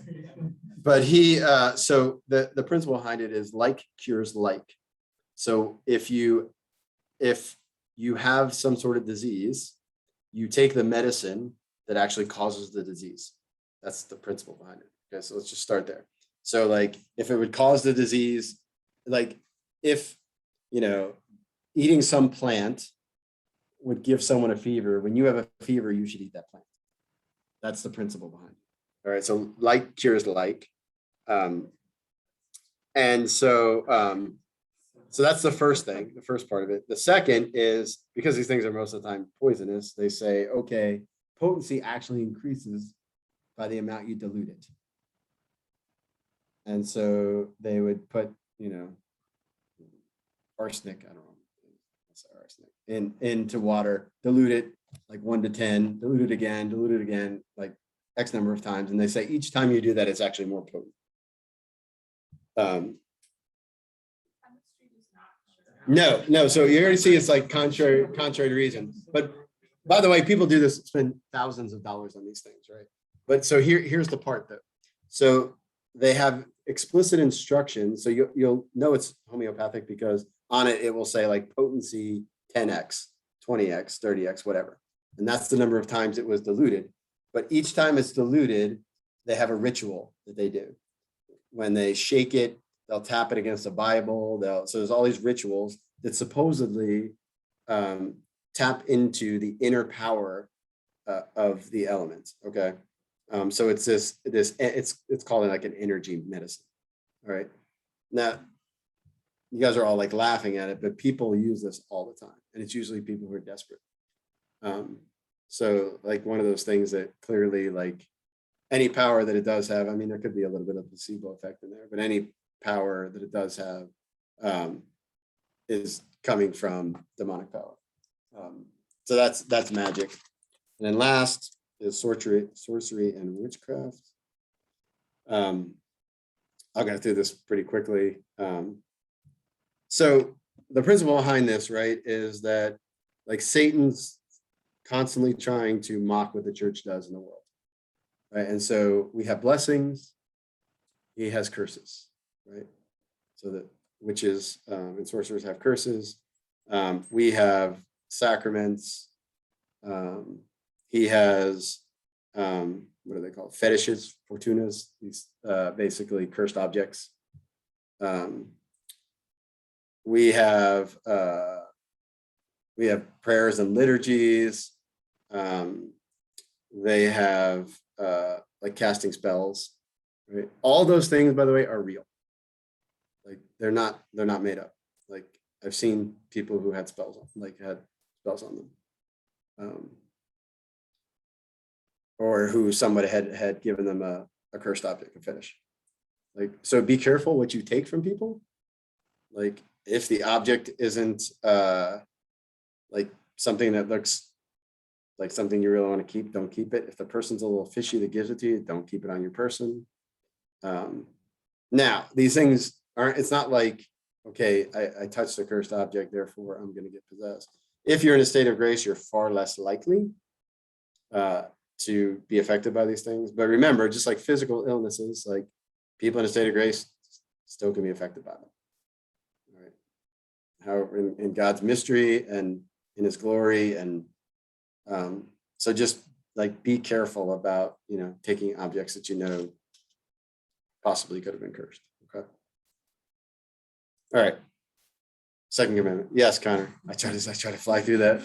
But he, so the principle behind it is like cures like. So if you have some sort of disease, you take the medicine that actually causes the disease. That's the principle behind it. Okay, so let's just start there. So like, if it would cause the disease, like if, eating some plant would give someone a fever, when you have a fever, you should eat that plant. That's the principle behind it. All right, so like cures like. And so that's the first thing, the first part of it. The second is, because these things are most of the time poisonous, they say, okay, potency actually increases by the amount you dilute it. And so they would put, arsenic, I don't know, arsenic, into water, dilute it like 1 to 10, dilute it again, like X number of times. And they say each time you do that, it's actually more potent. No. So you already see it's like contrary to reason. But by the way, people do this, spend thousands of dollars on these things, right? But so here's the part though. So they have explicit instructions. So you'll know it's homeopathic because on it will say like potency 10x, 20x, 30x, whatever. And that's the number of times it was diluted. But each time it's diluted, they have a ritual that they do. When they shake it, they'll tap it against the Bible. So there's all these rituals that supposedly tap into the inner power of the elements. Okay, so it's it's called like an energy medicine. All right, now you guys are all like laughing at it, but people use this all the time, and it's usually people who are desperate. So like one of those things that clearly, like any power that it does have, I mean, there could be a little bit of placebo effect in there, but any power that it does have is coming from demonic power. So that's magic. And then last is sorcery and witchcraft. I'll go through this pretty quickly. So the principle behind this, right, is that like Satan's constantly trying to mock what the church does in the world, right? And so we have blessings, he has curses, right? So that witches and sorcerers have curses. We have sacraments. He has what are they called? Fetishes, fortunas. These basically cursed objects. We have prayers and liturgies. They have like casting spells. Right? All those things, by the way, are real. Like they're not made up. Like I've seen people who had spells on them, or who somebody had given them a cursed object, a fetish. Like, so be careful what you take from people. Like if the object isn't like something that looks like something you really want to keep, don't keep it. If the person's a little fishy that gives it to you, don't keep it on your person. Now, these things aren't, it's not like, okay, I touched a cursed object, therefore I'm going to get possessed. If you're in a state of grace, you're far less likely to be affected by these things. But remember, just like physical illnesses, like people in a state of grace still can be affected by them. All right. However, in God's mystery and in his glory. And so just like be careful about, taking objects that possibly could have been cursed. Okay. All right. Second commandment. Yes, Connor. I try to fly through that.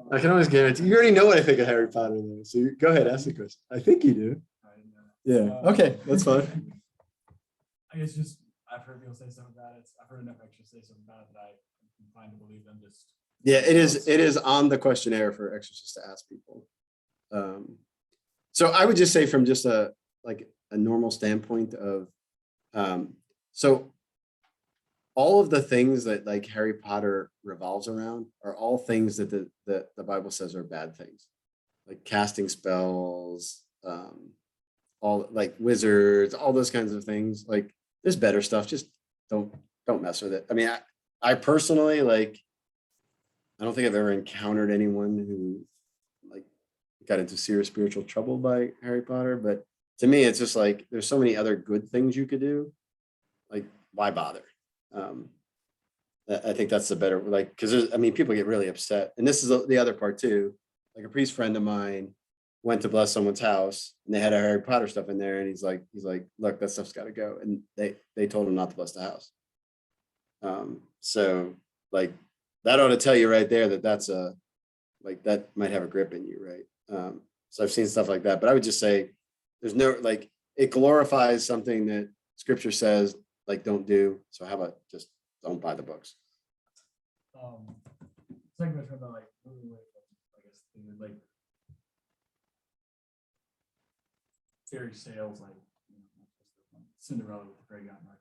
I can always guarantee you already know what I think of Harry Potter, though. So go ahead, ask the question. I think you do. Yeah. Okay, that's fine. I guess just I've heard people say something about it. I've heard enough extras say something about it that I'm inclined to believe them. Just yeah, it is on the questionnaire for exorcists to ask people. So I would just say from just a normal standpoint of, so all of the things that like Harry Potter revolves around are all things that the Bible says are bad things, like casting spells, all like wizards, all those kinds of things. Like there's better stuff. Just don't mess with it. I mean, I personally like, I don't think I've ever encountered anyone who like got into serious spiritual trouble by Harry Potter, but to me, it's just like there's so many other good things you could do. Like, why bother? I think that's the better, like, because I mean, people get really upset, and this is the other part too. Like a priest friend of mine went to bless someone's house, and they had a Harry Potter stuff in there, and he's like, look, that stuff's got to go, and they told him not to bless the house. So like that ought to tell you right there that that's like that might have a grip in you, right? So I've seen stuff like that, but I would just say there's no, like, it glorifies something that Scripture says like don't do. So how about just don't buy the books? Second question about like moving away from, I guess, like fairy tales, like Cinderella with the Grey Gown Mark.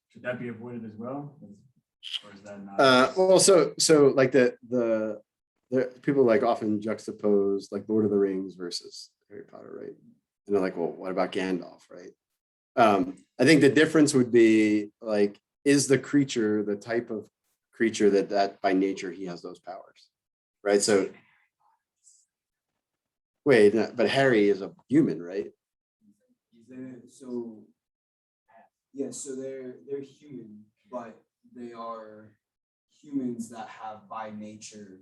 Should that be avoided as well, or is that not? Well, so like the people like often juxtapose like Lord of the Rings versus Harry Potter, right? And they're like, well, what about Gandalf, right? I think the difference would be like, is the creature the type of creature that by nature he has those powers, right? So wait, but Harry is a human, right? So yeah, so they're human, but they are humans that have by nature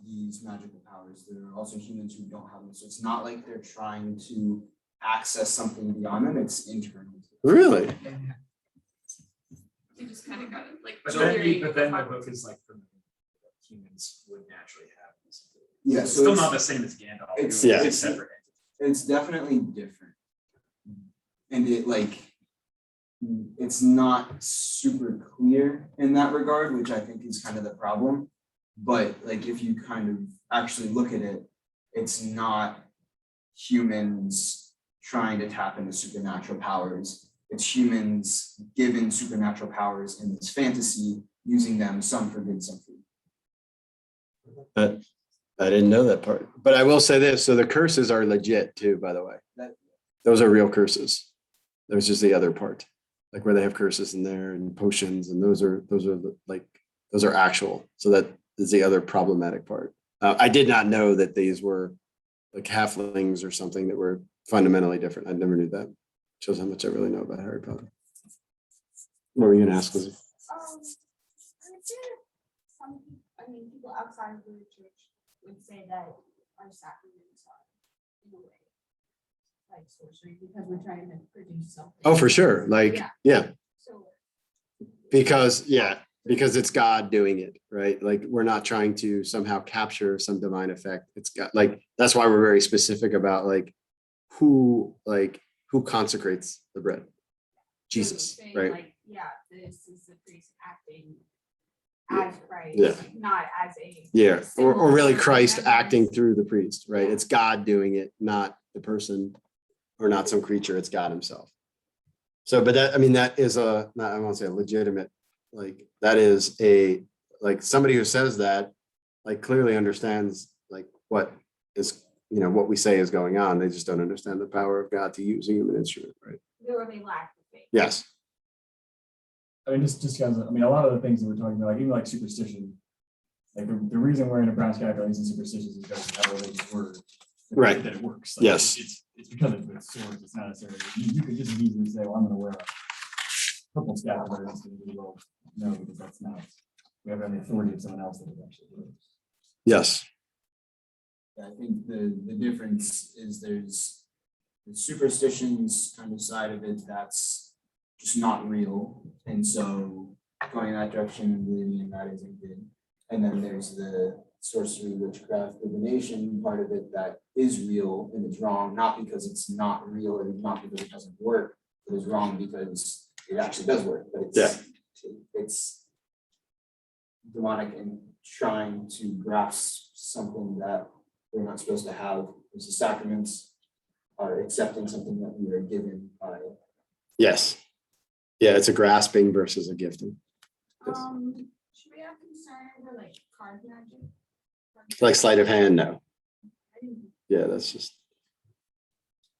these magical powers. There are also humans who don't have them. So it's not like they're trying to access something beyond them, it's internal. Really? You just kind of got it, like. But theory then of the how- book is like from humans would naturally have this. Yeah, It's so still it's- not the same as Gandalf. It it's- would be yeah. a separate entity. It's definitely different. And it like, it's not super clear in that regard, which I think is kind of the problem. But like, if you kind of actually look at it, it's not humans trying to tap into supernatural powers. It's humans given supernatural powers in this fantasy, using them, some for good, some for evil. But I didn't know that part. But I will say this: so the curses are legit too, by the way. Those are real curses. There's just the other part, like where they have curses in there and potions, and those are actual. So that is the other problematic part. I did not know that these were like halflings or something that were fundamentally different. I never knew that. Shows how much I really know about Harry Potter. What were you gonna ask, Lizzie? I would say that some, people outside of the church would say that our sacraments are, in a way, like sorcery, because we're trying to produce something. Oh, for sure. Like, yeah, So, because it's God doing it, right? Like we're not trying to somehow capture some divine effect. It's got like, that's why we're very specific about like who consecrates the bread. Jesus, saying, right? Like, yeah, this is the priest acting as Christ, Yeah. not as a. Yeah, or really symbol Christ remembrance. acting through the priest, right? Yeah. It's God doing it, not the person or not some creature, it's God himself. So, but that, I mean, that is I won't say a legitimate, like, that is like somebody who says that, like clearly understands like what is, what we say is going on. They just don't understand the power of God to use a human instrument, right? Or they lack the faith. Yes. I mean, just because, I mean, a lot of the things that we're talking about, like even like superstition, like the reason we're in Nebraska using superstitions is because of how religious word. Right. That it works. Like, Yes. It's because it's with swords. It's not necessarily, you could just easily say, well, I'm gonna wear a purple scapular. And it's gonna be, well, no, because that's not, we have the authority of someone else that it actually works. Yes. I think the difference is there's the superstitions kind of side of it that's just not real. And so going in that direction and believing in that isn't good. And then there's the sorcery, witchcraft, divination part of it that is real and it's wrong, not because it's not real or not because it doesn't work, but it's wrong because it actually does work. But it's demonic and trying to grasp something that we're not supposed to have Because the sacraments are accepting something that we are given by. Yes. Yeah, it's a grasping versus a gifting. Yes. Should we have concern for like card magic? Like sleight of hand, no. I didn't- Yeah, that's just,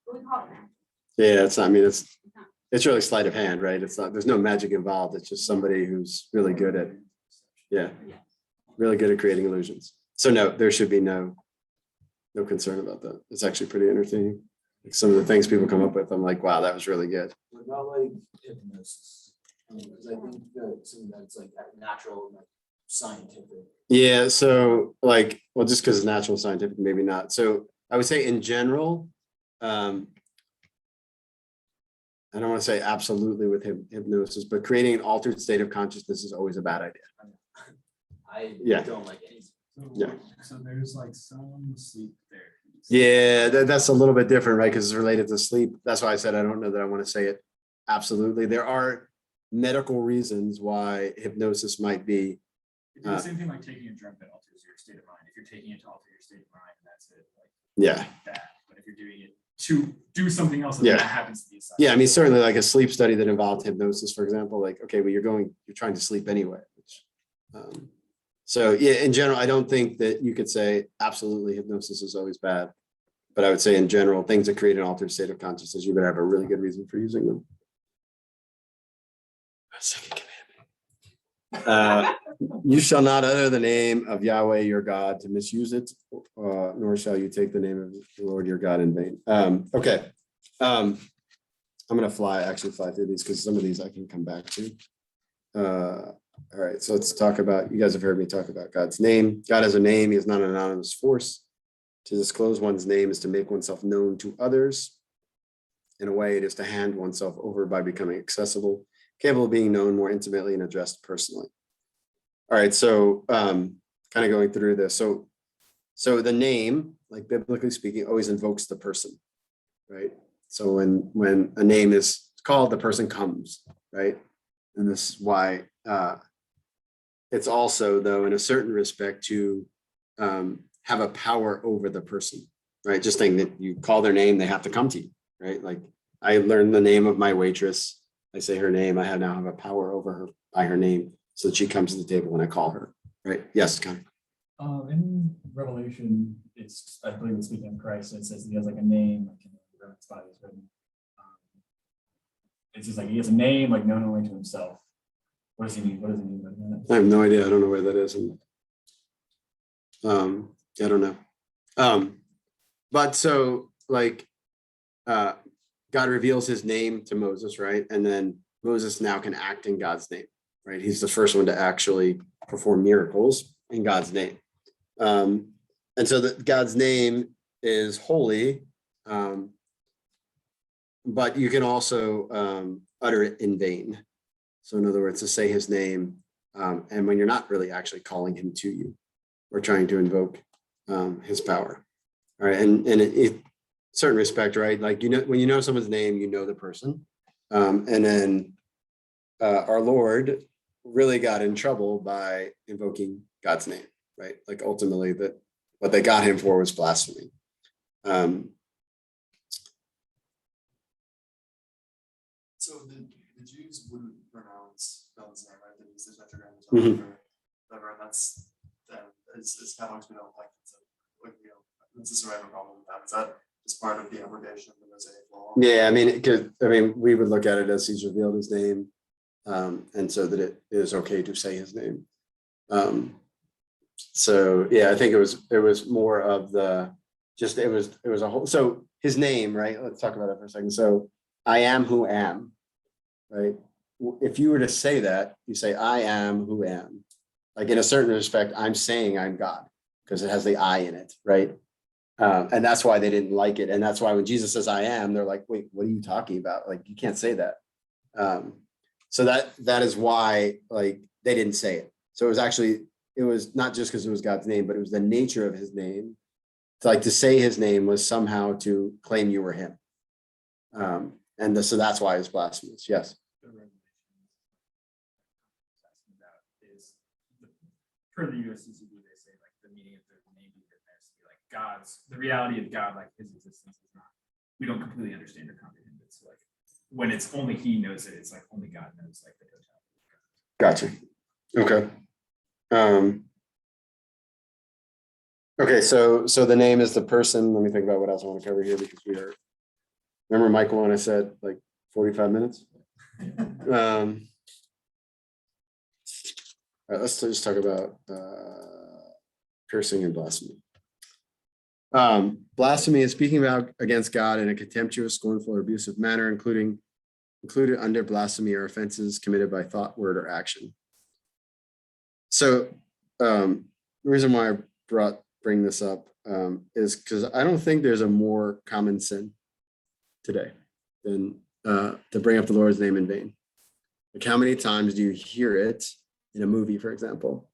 What do we call it now? yeah, it's, I mean, it's really sleight of hand, right? It's not, there's no magic involved. It's just somebody who's really good at, yeah, Yeah. really good at creating illusions. So no, there should be no concern about that. It's actually pretty entertaining. Like some of the things people come up with, I'm like, wow, that was really good. What about like hypnosis? Because I think that some of that's like natural, like scientific. Yeah, so like, well, just because it's natural scientific, maybe not. So I would say in general, I don't want to say absolutely with hypnosis, but creating an altered state of consciousness is always a bad idea. I Yeah. don't like anything. Yeah. So there's like some sleep therapies. Yeah, that's a little bit different, right? Because it's related to sleep. That's why I said I don't know that I want to say it absolutely. There are medical reasons why hypnosis might be. It'd be the same thing like taking a drug that alters your state of mind. If you're taking it to alter your state of mind, that's it. Like Yeah. that. But if you're doing it to do something else, Yeah. that happens to be a side Yeah, I mean, effect. certainly like a sleep study that involved hypnosis, for example, like, okay, well, you're trying to sleep anyway. So yeah, in general, I don't think that you could say absolutely hypnosis is always bad. But I would say in general, things that create an altered state of consciousness, you better have a really good reason for using them. Second commandment. You shall not utter the name of Yahweh your God to misuse it, nor shall you take the name of the Lord your God in vain. Okay. I'm gonna actually fly through these because some of these I can come back to. All right, so let's talk about, you guys have heard me talk about God's name. God has a name, he is not an anonymous force. To disclose one's name is to make oneself known to others. In a way, it is to hand oneself over by becoming accessible, capable of being known more intimately and addressed personally. All right, so kind of going through this. So the name, like biblically speaking, always invokes the person, right? So when a name is called, the person comes, right? And this is why it's also, though, in a certain respect, to have a power over the person, right? Just saying that you call their name, they have to come to you, right? Like I learned the name of my waitress. I say her name. I now have a power over her by her name, so that she comes to the table when I call her, right? Yes, Connor. In Revelation, it's, I believe it's speaking of Christ, it says he has like a name, like in the Roman's body is written. It's just like he has a name, like known only to himself. What does he mean? What does he mean by that? I have no idea. I don't know where that is. I don't know. But so like God reveals his name to Moses, right? And then Moses now can act in God's name, right? He's the first one to actually perform miracles in God's name. And so that God's name is holy, but you can also utter it in vain. So in other words, to say his name, and when you're not really actually calling him to you, or trying to invoke his power. All right, and in certain respect, right? Like, you know, when you know someone's name, you know the person. And then our Lord really got in trouble by invoking God's name, right? Like ultimately that what they got him for was blasphemy. So the Jews wouldn't pronounce God's name, right? They use the tetragrams Mhm. or whatever, and that's it's kind of like we don't like it. So, like, you know, it's a survivor problem with that. Is that just part of the abrogation of the Mosaic law? Yeah, I mean, we would look at it as he's revealed his name, and so that it is okay to say his name. So yeah, I think it was more of the just it was a whole. So his name, right? Let's talk about that for a second. So I am who am, right? If you were to say that, you say I am who am. Like in a certain respect, I'm saying I'm God because it has the I in it, right? And that's why they didn't like it. And that's why when Jesus says I am, they're like, wait, what are you talking about? Like, you can't say that. So that is why like they didn't say it. So it was not just because it was God's name, but it was the nature of his name. Like to say his name was somehow to claim you were him. So that's why it's blasphemous. Yes. The regulations is per the USCCB, they say like the meaning of the name be written there is to be like the reality of God, like his existence is not, we don't completely understand or comprehend it. So like when it's only he knows it, it's like only God knows like the totality. Gotcha. Okay. Okay, so the name is the person. Let me think about what else I want to cover here because we are. Remember, Michael, when I said like 45 minutes? All right, let's just talk about cursing and blasphemy. Blasphemy is speaking about against God in a contemptuous, scornful, or abusive manner, included under blasphemy are offenses committed by thought, word, or action. So the reason why I bring this up is because I don't think there's a more common sin today than to bring up the Lord's name in vain. Like how many times do you hear it in a movie, for example?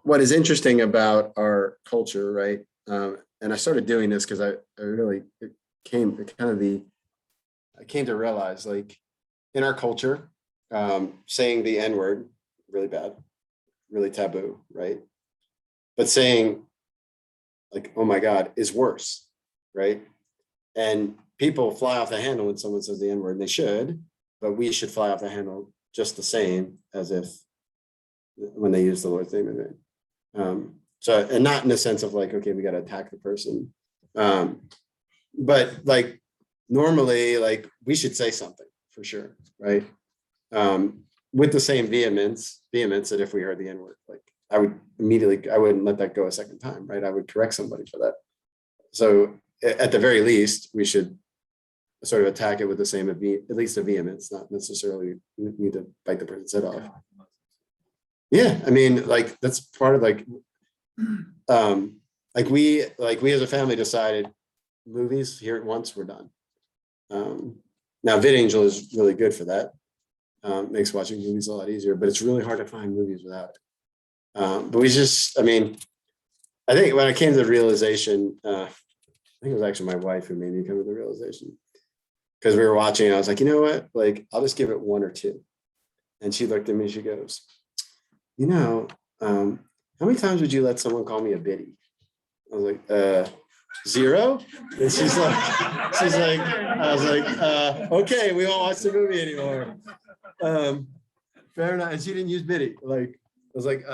What is interesting about our culture, right? And I started doing this because I came to realize, like, in our culture, saying the N-word, really bad, really taboo, right? But saying, like, oh my God, is worse, right? And people fly off the handle when someone says the N-word, and they should, but we should fly off the handle just the same as if when they use the Lord's name in it. So, and not in the sense of like, okay, we got to attack the person. But like normally, like we should say something for sure, right? With the same vehemence that if we heard the N-word, like I wouldn't let that go a second time, right? I would correct somebody for that. So at the very least, we should sort of attack it with the same, at least a vehemence, not necessarily need to bite the person's head off. Yeah, I mean, like that's part of like we as a family decided movies here at once, we're done. Now VidAngel is really good for that. Makes watching movies a lot easier, but it's really hard to find movies without it. But we just, I mean, I think when I came to the realization, I think it was actually my wife who made me come to the realization, because we were watching and I was like, you know what, like I'll just give it 1 or 2. And she looked at me, she goes, you know, how many times would you let someone call me a biddy? I was like, 0. And she's like, I was like, okay, we won't watch the movie anymore. Fair enough. And she didn't use biddy. Like, I was like,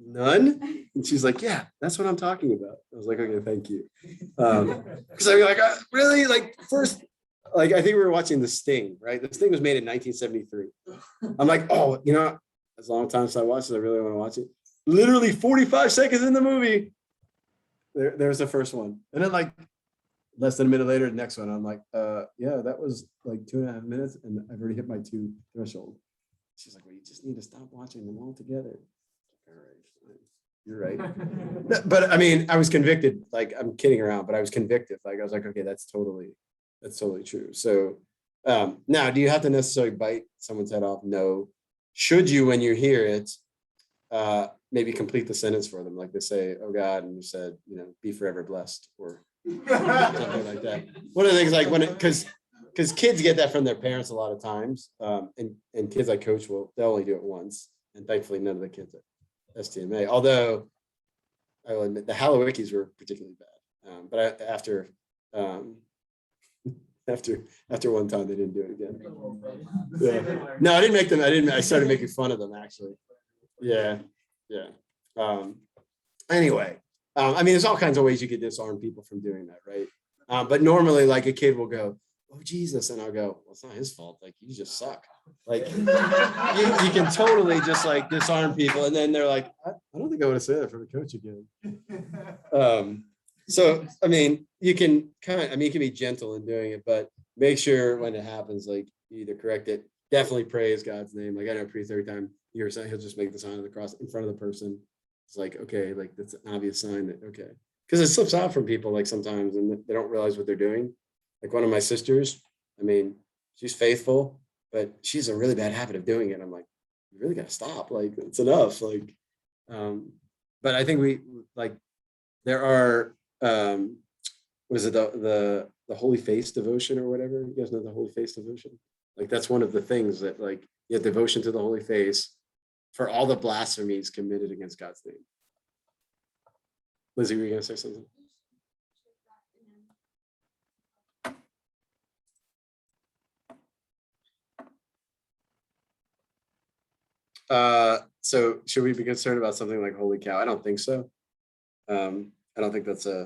none. And she's like, yeah, that's what I'm talking about. I was like, okay, thank you. Because I mean, like, really, like, first, like, I think we were watching The Sting, right? The Sting was made in 1973. I'm like, oh, you know, as long time since I watched it, I really want to watch it. Literally 45 seconds in the movie, there's the first one. And then like less than a minute later, the next one, I'm like, yeah, that was like 2.5 minutes and I've already hit my 2 threshold. She's like, well, you just need to stop watching them all together. All right, you're right. But I mean, I was convicted, like I'm kidding around, but I was convicted. Like I was like, okay, that's totally true. So now do you have to necessarily bite someone's head off? No. Should you, when you hear it, maybe complete the sentence for them, like they say, "Oh God," and you said, you know, "Be forever blessed," or something like that. One of the things, like when because kids get that from their parents a lot of times, and kids I coach they'll only do it once, and thankfully none of the kids at STMA. Although I will admit the Hallowikis were particularly bad, but after one time they didn't do it again. Yeah. No, I didn't make them. I started making fun of them actually. Yeah. Anyway, I mean, there's all kinds of ways you could disarm people from doing that, right? But normally, like a kid will go, "Oh Jesus," and I'll go, "Well, it's not his fault. Like you just suck." Like you can totally just like disarm people, and then they're like, "I don't think I want to say that from a coach again." So, I mean, you can you can be gentle in doing it, but make sure when it happens, like you either correct it, definitely praise God's name. Like I know priest every time you hear something, he'll just make the sign of the cross in front of the person. It's like, okay, like that's an obvious sign that, okay. Because it slips out from people like sometimes and they don't realize what they're doing. Like one of my sisters, I mean, she's faithful, but she's a really bad habit of doing it. I'm like, you really gotta stop. Like it's enough. Like, but I think there are was it the Holy Face devotion or whatever? You guys know the Holy Face devotion? Like that's one of the things that like you have devotion to the Holy Face for all the blasphemies committed against God's name. Lizzie, were you gonna say something? So should we be concerned about something like holy cow? I don't think so. I don't think that's I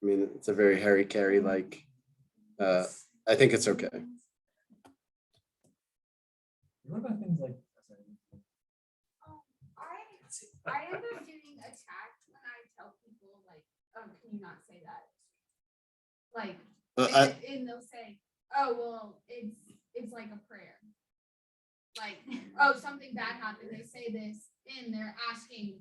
mean, it's a very Harry Carey like, I think it's okay. What about things like? I end up getting attacked when I tell people like, oh, can you not say that? Like, and they'll say, oh, well, it's like a prayer. Like, oh, something bad happened, they say this, and they're asking.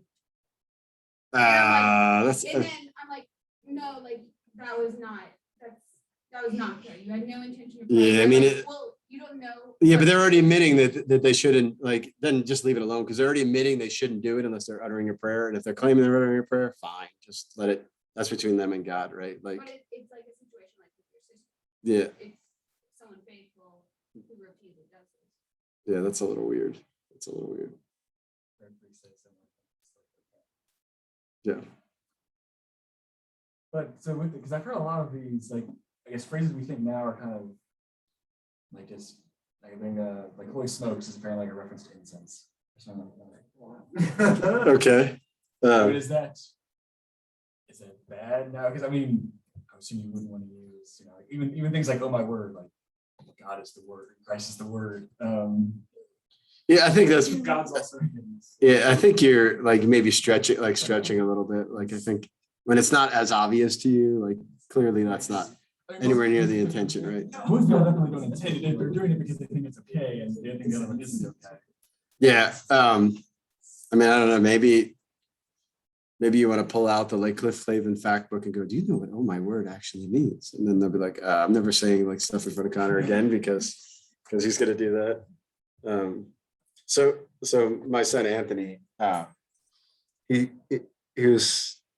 That's, And then I'm like, no, like, that was not fair. You had no intention of. Yeah, I mean, Like, it- well, you don't know. yeah, but they're already admitting that they shouldn't, like, then just leave it alone, because they're already admitting they shouldn't do it unless they're uttering a prayer. And if they're claiming they're uttering a prayer, fine, just let it, that's between them and God, right? Like, But it's like a situation like with your sister. yeah, It's someone faithful who repeatedly does this. yeah, that's a little weird. It's a little weird. Yeah. But so with, because I've heard a lot of these, like, I guess phrases we think now are kind of like just like like holy smokes is apparently like a reference to incense or something like that. Okay. But is that bad now? Because I mean, I'm assuming you wouldn't want to use, even things like, oh my word, like God is the word, Christ is the word. Yeah, I think that's, God's also things. yeah, I think you're like maybe stretching a little bit. Like, I think when it's not as obvious to you, like clearly that's not anywhere near the intention, right? Most people definitely don't intend it. They're doing it because they think it's okay, and they think the other one isn't okay. Yeah. I mean, I don't know, maybe you want to pull out the like Cliff Flavin fact book and go, do you know what oh my word actually means? And then they'll be like, I'm never saying like stuff in front of Connor again because he's gonna do that. So my son Anthony, he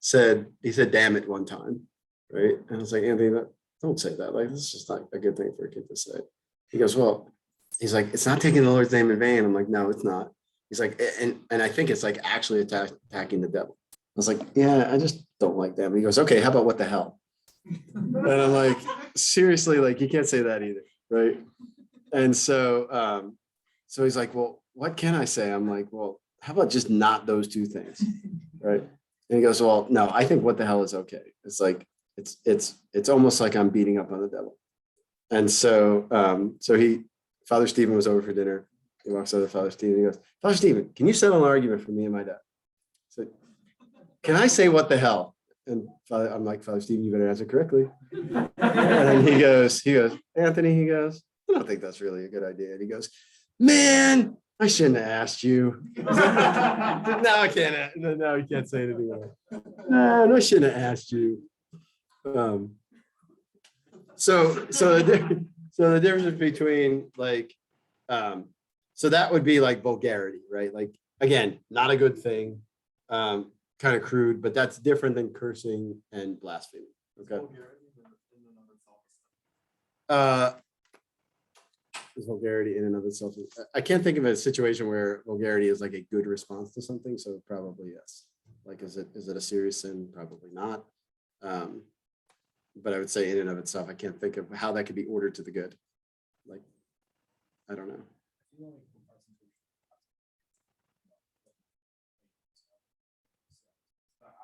said damn it one time, right? And I was like, Anthony, don't say that. Like, this is just not a good thing for a kid to say. He goes, well, he's like, it's not taking the Lord's name in vain. I'm like, no, it's not. He's like, and I think it's like actually attacking the devil. I was like, yeah, I just don't like that. But he goes, okay, how about what the hell? And I'm like, seriously, like you can't say that either, right? And so he's like, well, what can I say? I'm like, well, how about just not those two things, right? And he goes, well, no, I think what the hell is okay. It's like it's almost like I'm beating up on the devil. And so Father Stephen was over for dinner. He walks over to Father Stephen. He goes, Father Stephen, can you settle an argument for me and my dad? So, can I say what the hell? And I'm like, Father Stephen, you better answer correctly. And he goes, Anthony, he goes, I don't think that's really a good idea. And he goes, man, I shouldn't have asked you. No, I can't. No, he can't say anything else. No, I shouldn't have asked you. So the difference between like, so that would be like vulgarity, right? Like, again, not a good thing, kind of crude, but that's different than cursing and blasphemy. Okay. Is vulgarity in and of itself. I can't think of a situation where vulgarity is like a good response to something. So probably yes. Like, is it a serious sin? Probably not. But I would say in and of itself, I can't think of how that could be ordered to the good. Like, I don't know.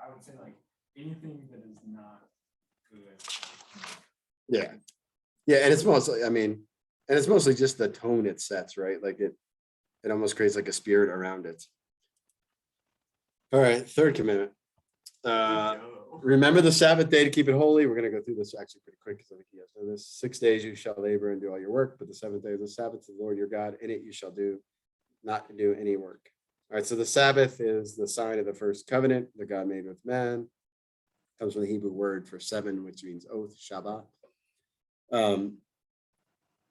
I would say like anything that is not good. Yeah. Yeah. And it's mostly just the tone it sets, right? Like it almost creates like a spirit around it. All right. Third commandment. Remember the Sabbath day to keep it holy. We're going to go through this actually pretty quick because I think you guys know this. 6 days you shall labor and do all your work, but the seventh day is the Sabbath to the Lord your God. In it you shall not do any work. All right, so the Sabbath is the sign of the first covenant that God made with man. Comes from the Hebrew word for seven, which means oath, Shabbat.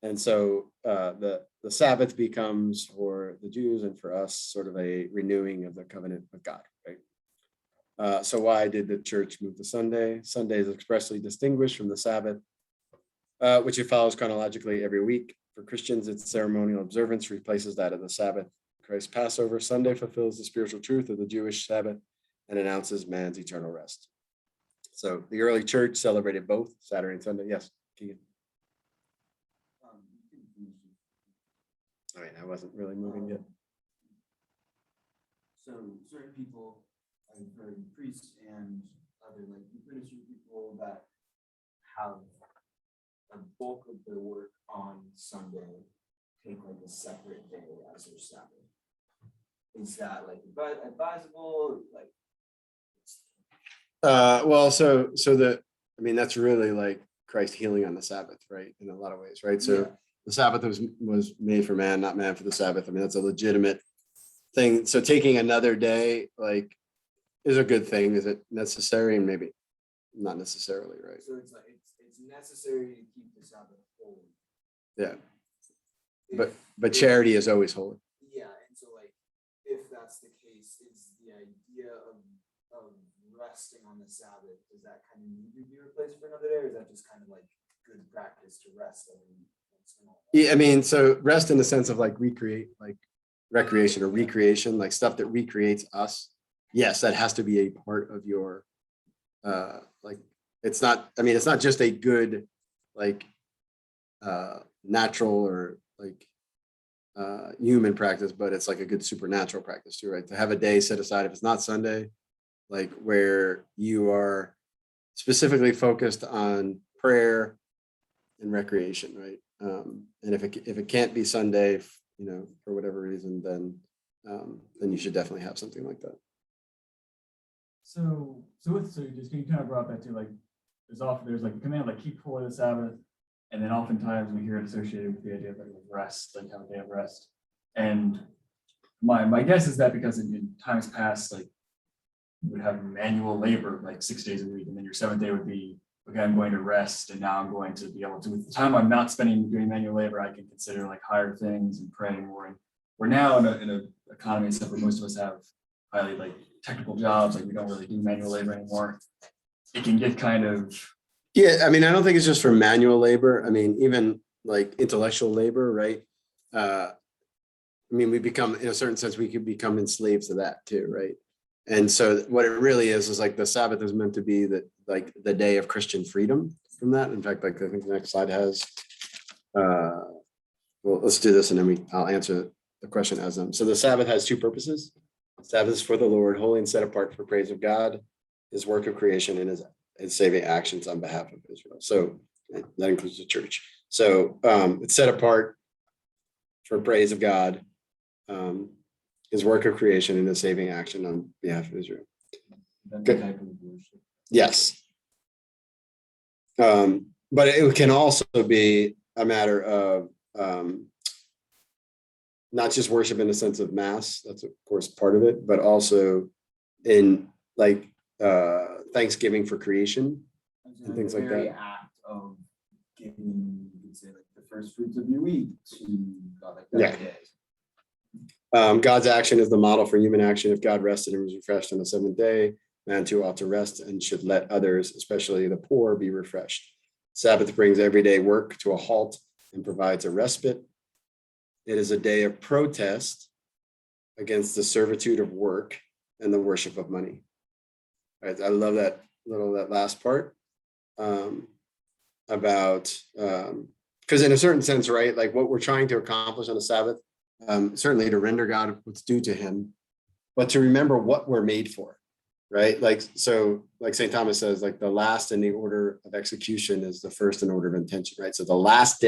And so the Sabbath becomes for the Jews and for us sort of a renewing of the covenant with God, right? So why did the church move to Sunday? Sunday is expressly distinguished from the Sabbath, which it follows chronologically every week. For Christians, its ceremonial observance replaces that of the Sabbath. Christ's Passover Sunday fulfills the spiritual truth of the Jewish Sabbath and announces man's eternal rest. So the early church celebrated both Saturday and Sunday. Yes, Keegan. You can finish it. All right, I wasn't really moving yet. So certain people, I've heard priests and other like ministry people that have a bulk of their work on Sunday, take like a separate day as their Sabbath. Is that like advisable? Like, Well, so I mean, that's really like Christ healing on the Sabbath, right? In a lot of ways, right? So Yeah. the Sabbath was made for man, not man for the Sabbath. I mean, that's a legitimate thing. So taking another day, like, is a good thing. Is it necessary? And maybe not necessarily, right? so it's like it's necessary to keep the Sabbath holy. Yeah. If- But charity is always holy. Yeah, and so like, if that's the case, is the idea of resting on the Sabbath, does that kind of need to be replaced for another day, or is that just kind of like good practice to rest every once in a while? Yeah, I mean, so rest in the sense of like recreation or recreation, like stuff that recreates us. Yes, that has to be a part of your, like, it's not, I mean, it's not just a good, like, natural or like, human practice, but it's like a good supernatural practice too, right? To have a day set aside, if it's not Sunday, like where you are specifically focused on prayer and recreation, right? And if it can't be Sunday, you know, for whatever reason, then you should definitely have something like that. So you kind of brought that to like, there's like a command like keep holy the Sabbath. And then oftentimes we hear it associated with the idea of like rest, like have a day of rest. And my guess is that because in times past, like you would have manual labor like 6 days a week, and then your seventh day would be, okay, I'm going to rest, and now I'm going to be able to, with the time I'm not spending doing manual labor, I can consider like higher things and praying more. And we're now in a economy, except for most of us have highly like technical jobs, like we don't really do manual labor anymore. It can get kind of, Yeah, I mean, I don't think it's just for manual labor. I mean, even like intellectual labor, right? I mean, we become, in a certain sense, we could become enslaved to that too, right? And so what it really is like the Sabbath is meant to be that like the day of Christian freedom from that. In fact, like I think the next slide has, well, let's do this and then I'll answer the question as them. So the Sabbath has two purposes. Sabbath is for the Lord, holy and set apart for praise of God, his work of creation and his saving actions on behalf of Israel. So that includes the church. So it's set apart for praise of God, his work of creation and his saving action on behalf of Israel. Good. Type of worship. Yes. But it can also be a matter of not just worship in the sense of mass, that's of course part of it, but also in like thanksgiving for creation and things like Very that. act of giving, you could say like the first fruits of your week to God, like that. Yeah. Day. God's action is the model for human action. If God rested and was refreshed on the seventh day, man too ought to rest and should let others, especially the poor, be refreshed. Sabbath brings everyday work to a halt and provides a respite. It is a day of protest against the servitude of work and the worship of money. Right? I love that last part about because in a certain sense, right, like what we're trying to accomplish on the Sabbath, certainly to render God what's due to him, but to remember what we're made for, right? Like, so like St. Thomas says, like the last in the order of execution is the first in order of intention, right? So the last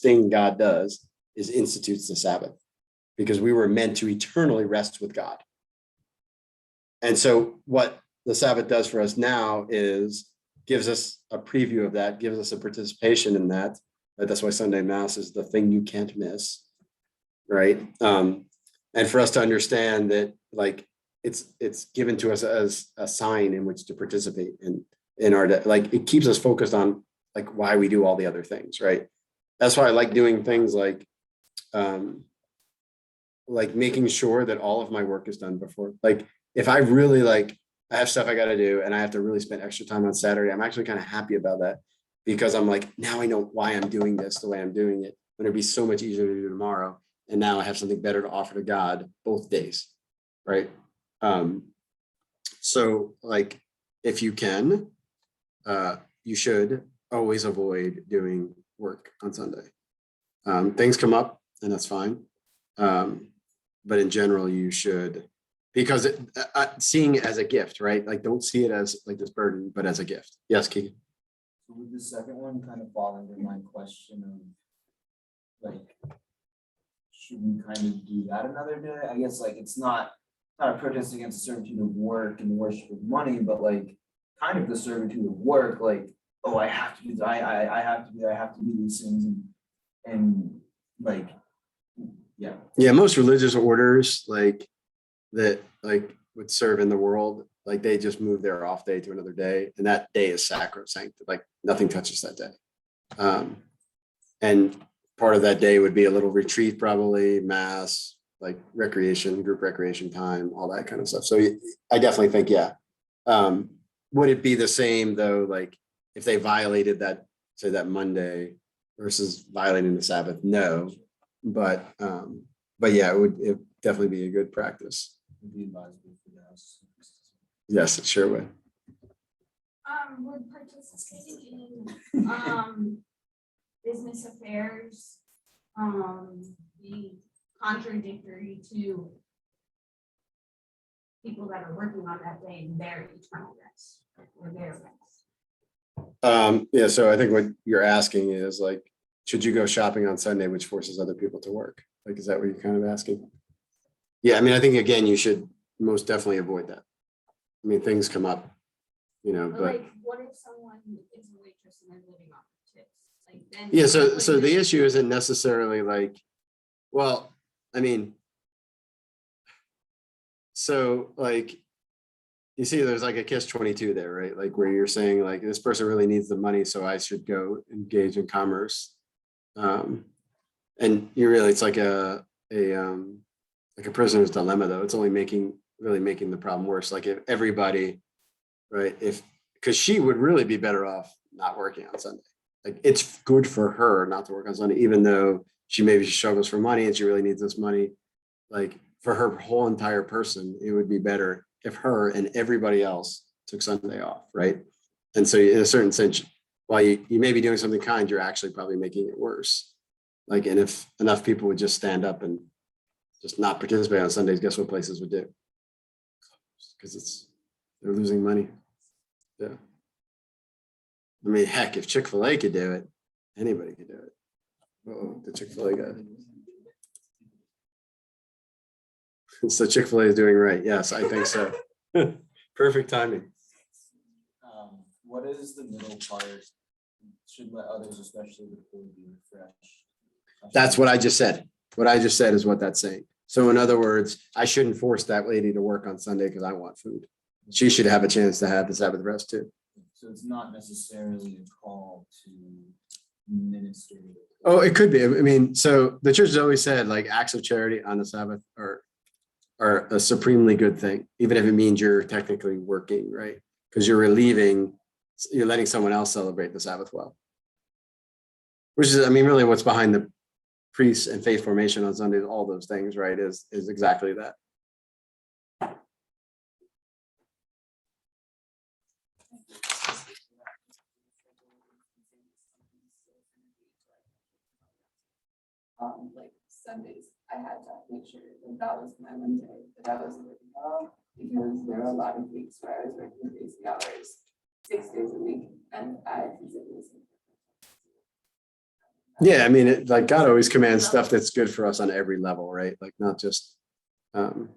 thing God does is institutes the Sabbath because we were meant to eternally rest with God. And so what the Sabbath does for us now is gives us a preview of that, gives us a participation in that. Right? That's why Sunday Mass is the thing you can't miss. Right. And for us to understand that like it's given to us as a sign in which to participate in our like it keeps us focused on like why we do all the other things, right? That's why I like doing things like making sure that all of my work is done before. Like if I really like I have stuff I got to do and I have to really spend extra time on Saturday, I'm actually kind of happy about that because I'm like, now I know why I'm doing this the way I'm doing it. When it'd be so much easier to do tomorrow. And now I have something better to offer to God both days, right? So like, if you can, you should always avoid doing work on Sunday. Things come up and that's fine. But in general, you should, because seeing it as a gift, right? Like, don't see it as like this burden, but as a gift. Yes, Keegan. So would the second one kind of fall under my question of like, should we kind of do that another day? I guess like it's not a protest against the servitude of work and the worship of money, but like kind of the servitude of work, like, oh, I have to do, I have to do these things and like, yeah. Yeah, most religious orders like that like would serve in the world, like they just move their off day to another day, and that day is sacrosanct. Like nothing touches that day. And part of that day would be a little retreat, probably mass, like recreation, group recreation time, all that kind of stuff. So I definitely think, yeah. Would it be the same though, like if they violated that, say that Monday versus violating the Sabbath? No, but yeah, it would definitely be a good practice. Would be advisable for the house. Yes, it sure would. Would participating in business affairs be contradictory to people that are working on that day and their eternal rest or their rest? Yeah, so I think what you're asking is like, should you go shopping on Sunday, which forces other people to work? Like, is that what you're kind of asking? Yeah, I mean, I think again, you should most definitely avoid that. I mean, things come up, you know, but Like, what if someone is a waitress and they're living off of tips? Like, then. yeah, so like, the issue isn't necessarily like, well, I mean, so like, you see, there's like a catch-22 there, right? Like where you're saying like, this person really needs the money, so I should go engage in commerce. And you really, it's like a prisoner's dilemma though. It's only really making the problem worse. Like if everybody, right, because she would really be better off not working on Sunday. Like it's good for her not to work on Sunday, even though she struggles for money and she really needs this money. Like for her whole entire person, it would be better if her and everybody else took Sunday off, right? And so in a certain sense, while you may be doing something kind, you're actually probably making it worse. Like, and if enough people would just stand up and just not participate on Sundays, guess what places would do? Because they're losing money. Yeah. I mean, heck, if Chick-fil-A could do it, anybody could do it. Oh, the Chick-fil-A guy. So Chick-fil-A is doing right. Yes, I think so. Perfect timing. What is the middle part? Should let others, especially the poor, be refreshed. That's what I just said. What I just said is what that's saying. So in other words, I shouldn't force that lady to work on Sunday because I want food. She should have a chance to have the Sabbath rest too. So it's not necessarily a call to minister. Oh, it could be. I mean, so the church has always said like acts of charity on the Sabbath are a supremely good thing, even if it means you're technically working, right? Because you're letting someone else celebrate the Sabbath well. Which is, I mean, really what's behind the priests and faith formation on Sundays, all those things, right, is exactly that. Like Sundays, I had to make sure that was my Wednesday, that I was working well, because there were a lot of weeks where I was working crazy hours, 6 days a week, and I physically. Yeah, I mean, like God always commands stuff that's good for us on every level, right? Like not just, and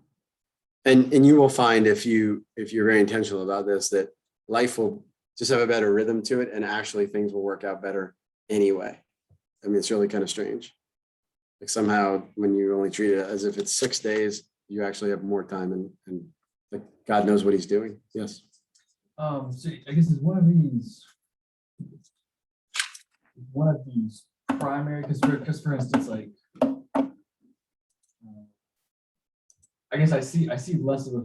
you will find if you're very intentional about this, that life will just have a better rhythm to it, and actually things will work out better anyway. I mean, it's really kind of strange. Like somehow when you only treat it as if it's 6 days, you actually have more time and like God knows what he's doing. Yes. So I guess is one of these primary, because for instance, like I guess I see less of a